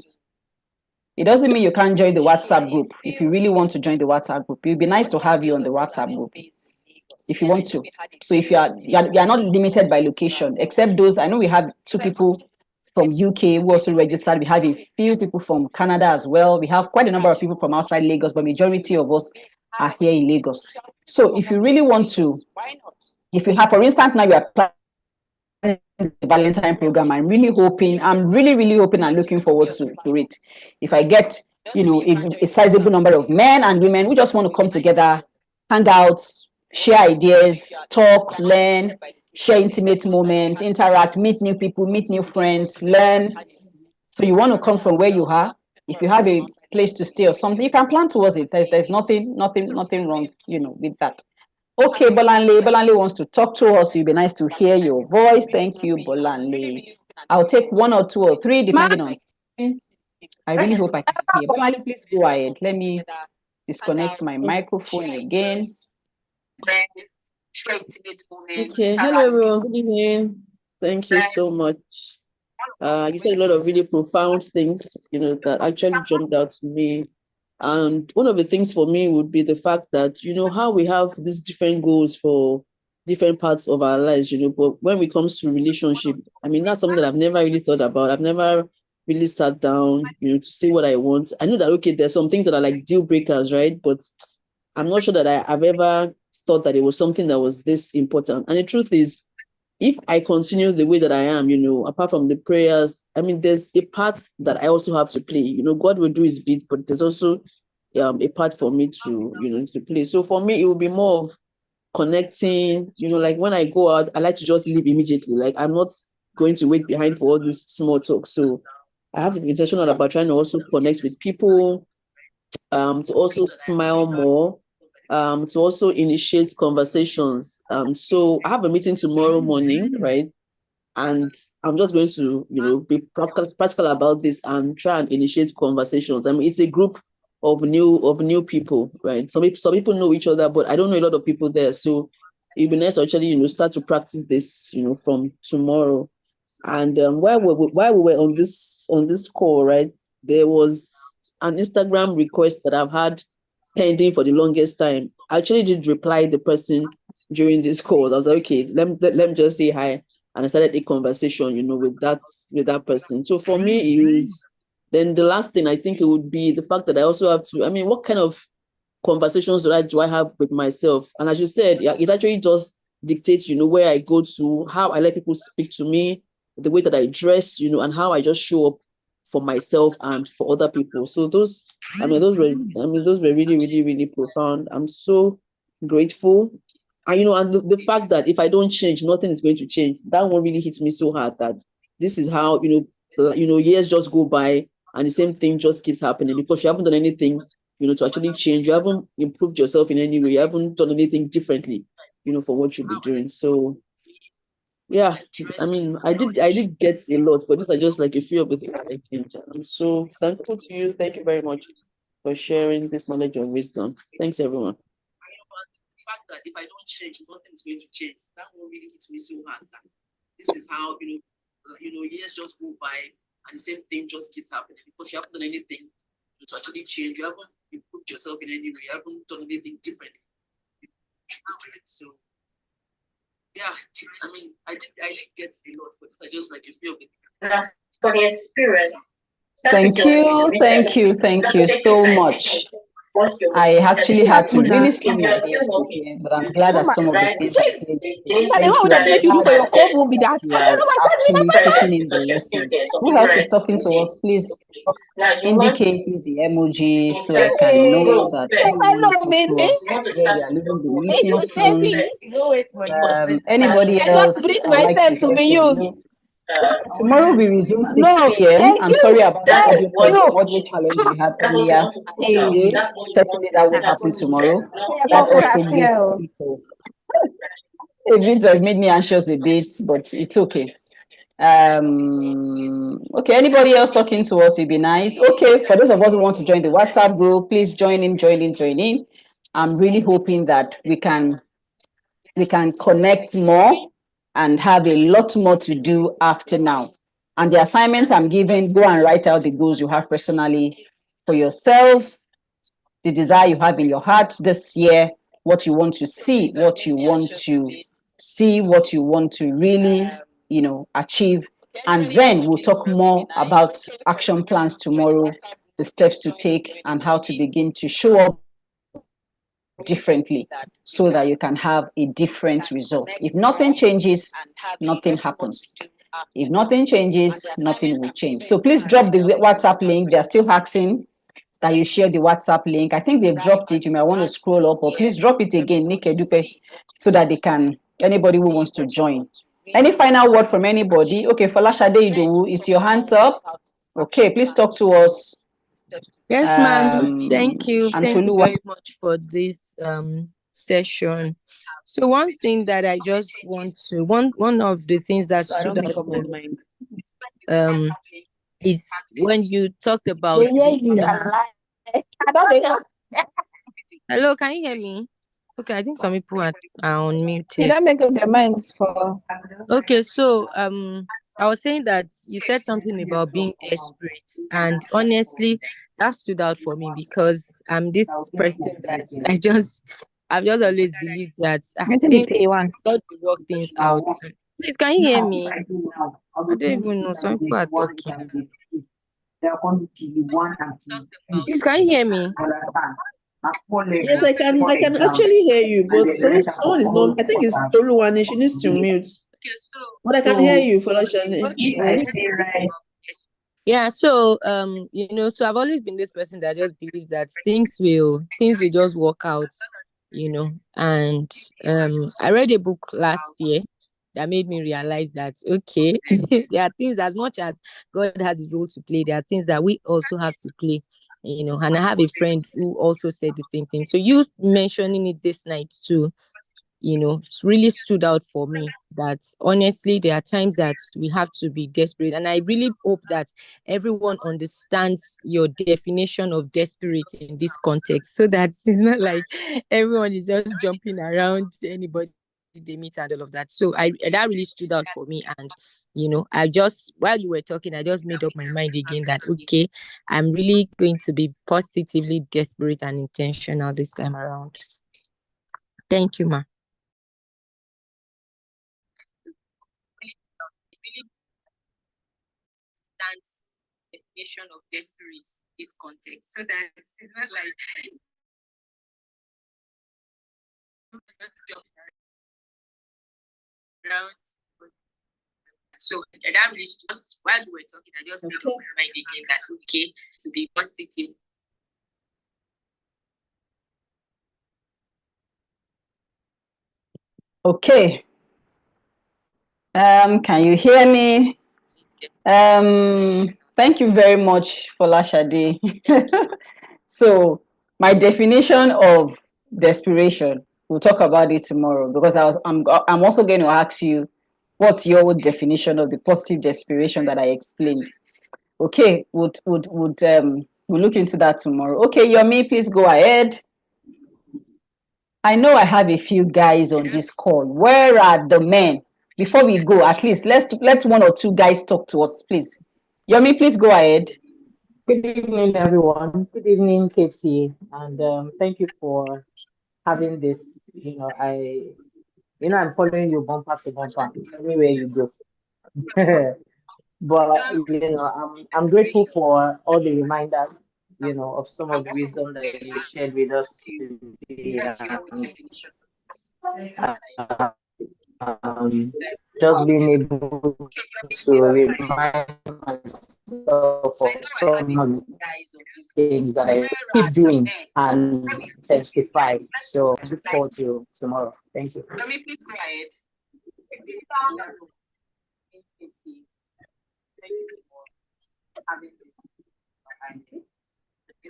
It doesn't mean you can't join the WhatsApp group. If you really want to join the WhatsApp group, it would be nice to have you on the WhatsApp group if you want to. So if you are not limited by location, except those, I know we have 2 people from UK who also registered. We have a few people from Canada as well. We have quite a number of people from outside Lagos, but majority of us are here in Lagos. So if you really want to, if you have, for instance, now you are the Valentine program. I'm really hoping and looking forward to it. If I get, a sizable number of men and women who just want to come together, hang out, share ideas, talk, learn, share intimate moments, interact, meet new people, meet new friends, learn. So you want to come from where you are. If you have a place to stay or something, you can plan towards it. There's nothing wrong, with that. Okay, Bolanle. Bolanle wants to talk to us. It'd be nice to hear your voice. Thank you, Bolanle. I'll take 1 or 2 or 3, depending on. I really hope I can hear. Bolanle, please go ahead. Let me disconnect my microphone again. Okay. Hello, everyone. Good evening. Thank you so much. You said a lot of really profound things, that actually jumped out to me. And one of the things for me would be the fact that, how we have these different goals for different parts of our lives, but when it comes to relationship, I mean, that's something that I've never really thought about. I've never really sat down, to see what I want. I know that, okay, there's some things that are like deal breakers, right? But I'm not sure that I've ever thought that it was something that was this important. And the truth is, if I continue the way that I am, apart from the prayers, I mean, there's a part that I also have to play. God will do his bit, but there's also a part for me to, to play. So for me, it will be more of connecting, like when I go out, I like to just leave immediately. Like I'm not going to wait behind for all this small talk. So I have to be intentional about trying to also connect with people, to also smile more, to also initiate conversations. So I have a meeting tomorrow morning, right? And I'm just going to, be practical about this and try and initiate conversations. I mean, it's a group of new people, right? Some people know each other, but I don't know a lot of people there. So it'd be nice to actually, start to practice this, from tomorrow. And while we were on this call, right, there was an Instagram request that I've had pending for the longest time. I actually did reply the person during this call. I was like, okay, let me just say hi. And I started a conversation, with that person. So for me, it was, then the last thing I think it would be the fact that I also have to, I mean, what kind of conversations do I have with myself? And as you said, yeah, it actually does dictate, where I go to, how I let people speak to me, the way that I dress, and how I just show up for myself and for other people. So those were really, really, really profound. I'm so grateful. And the fact that if I don't change, nothing is going to change. That one really hits me so hard that this is how, years just go by and the same thing just keeps happening because you haven't done anything, to actually change. You haven't improved yourself in any way. You haven't done anything differently, for what you'll be doing. So yeah, I mean, I did get a lot, but these are just like a few of the things I think. I'm so thankful to you. Thank you very much for sharing this knowledge and wisdom. Thanks, everyone. The fact that if I don't change, nothing is going to change. That one really hits me so hard. That this is how years just go by and the same thing just keeps happening because you haven't done anything to actually change. You haven't improved yourself in any way. You haven't done anything differently. So yeah, I mean, I did get a lot, but it's just like a few of the For the experience. Thank you so much. I actually had to really strain my ears to hear, but I'm glad that some of the things I did. Thank you are actually taking in the lessons. Who else is talking to us? Please indicate, use the emoji so I can know that you want to talk to us. Yeah, we are leaving the meeting soon. Anybody else? I'd like to hear from you. Tomorrow we resume 6 p.m. I'm sorry about the audio challenge we had earlier today. Certainly that will happen tomorrow. That also gives people a bit of made me anxious a bit, but it's okay. Okay, anybody else talking to us? It'd be nice. Okay, for those of us who want to join the WhatsApp group, please join in. I'm really hoping that we can connect more and have a lot more to do after now. And the assignment I'm giving, go and write out the goals you have personally for yourself, the desire you have in your heart this year, what you want to see, what you want to really, achieve. And then we'll talk more about action plans tomorrow, the steps to take and how to begin to show up differently so that you can have a different result. If nothing changes, nothing happens. If nothing changes, nothing will change. So please drop the WhatsApp link. They're still asking that you share the WhatsApp link. I think they've dropped it. You may want to scroll up, or please drop it again, Nick Edupe, so that they can, anybody who wants to join. Any final word from anybody? Okay, Folashade Idowu, it's your hands up. Okay, please talk to us. Yes, ma'am. Thank you. and Thank you Toluwa. very much for this session. So one thing that I just want to one of the things that I don't stood make out up my mind. is when you talked about hello, can you hear me? Okay, I think some people are unmuted. You don't make up your minds for. Okay, so I was saying that you said something about being desperate, and honestly, that stood out for me because I'm this person that I've just always believed that things one. got to work things out. Please, can you hear me? I don't even know. Some people are talking. Please, can you hear me? Yes, I can actually hear you, but someone is not. I think it's Toluwani. She needs to mute. But I can hear you, Folashade. Okay. Yeah, so so I've always been this person that just believes that things will just work out, and I read a book last year that made me realize that okay, there are things, as much as God has his role to play, there are things that we also have to play, and I have a friend who also said the same thing. So you mentioning it this night too, it's really stood out for me that honestly there are times that we have to be desperate, and I really hope that everyone understands your definition of desperate in this context, so that it's not like everyone is just jumping around anybody they meet and all of that. So that really stood out for me, and I just, while you were talking, I just made up my mind again that okay, I'm really going to be positively desperate and intentional this time around. Thank you, ma. Definition of desperate is context, so that it's not like around. So that really just, while we were talking, I just made up my mind again that okay, to be positive. Okay. Can you hear me? Thank you very much, Folashade. So my definition of desperation, we'll talk about it tomorrow, because I'm also going to ask you what's your definition of the positive desperation that I explained. Okay, we'll look into that tomorrow. Okay, Yomi, please go ahead. I know I have a few guys on this call. Where are the men? Before we go, at least let one or two guys talk to us, please. Yomi, please go ahead. Good evening, everyone. Good evening, Katie, and thank you for having this. I'm following you bumper to bumper everywhere you go. But I'm grateful for all the reminders, of some of the wisdom that you shared with us today. Just being able to remind myself of some of the things that I keep doing and testify. So I look forward to tomorrow. Thank you. Let me please go ahead.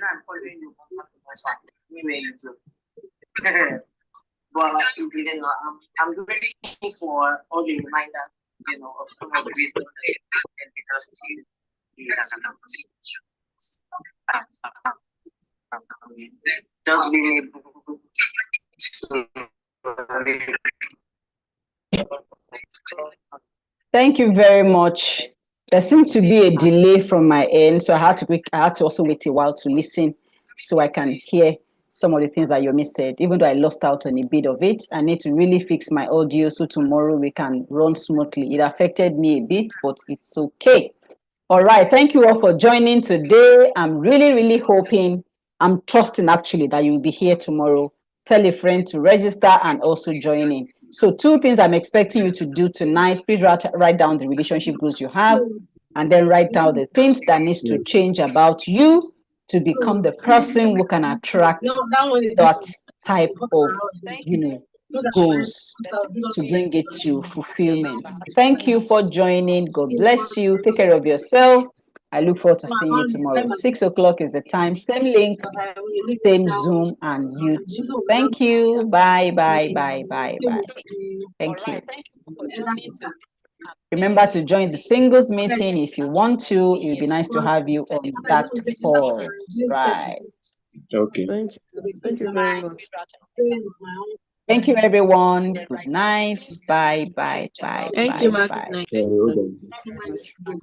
I'm following you anywhere you go. But I'm grateful for all the reminders, of some of the wisdom that because just being able to. Thank you very much. There seemed to be a delay from my end, so I had to also wait a while to listen so I can hear some of the things that Yomi said. Even though I lost out on a bit of it, I need to really fix my audio so tomorrow we can run smoothly. It affected me a bit, but it's okay. All right. Thank you all for joining today. I'm really, really hoping, I'm trusting actually that you'll be here tomorrow tell a friend to register and also join in. So 2 things I'm expecting you to do tonight. Please write down the relationship goals you have, and then write down the things that needs to change about you to become the person who can attract that type of, goals to bring it to fulfillment. Thank you for joining. God bless you. Take care of yourself. I look forward to seeing you tomorrow. 6 o'clock is the time. Same link, same Zoom and YouTube. Thank you. Bye, bye, bye, bye, bye. Thank you. Remember to join the singles meeting if you want to. It would be nice to have you on that call. Right. Okay. Thank you very much. Thank you, everyone. Good night. Bye, bye, bye, Thank bye, you, Mark. bye. Good night. Hold on.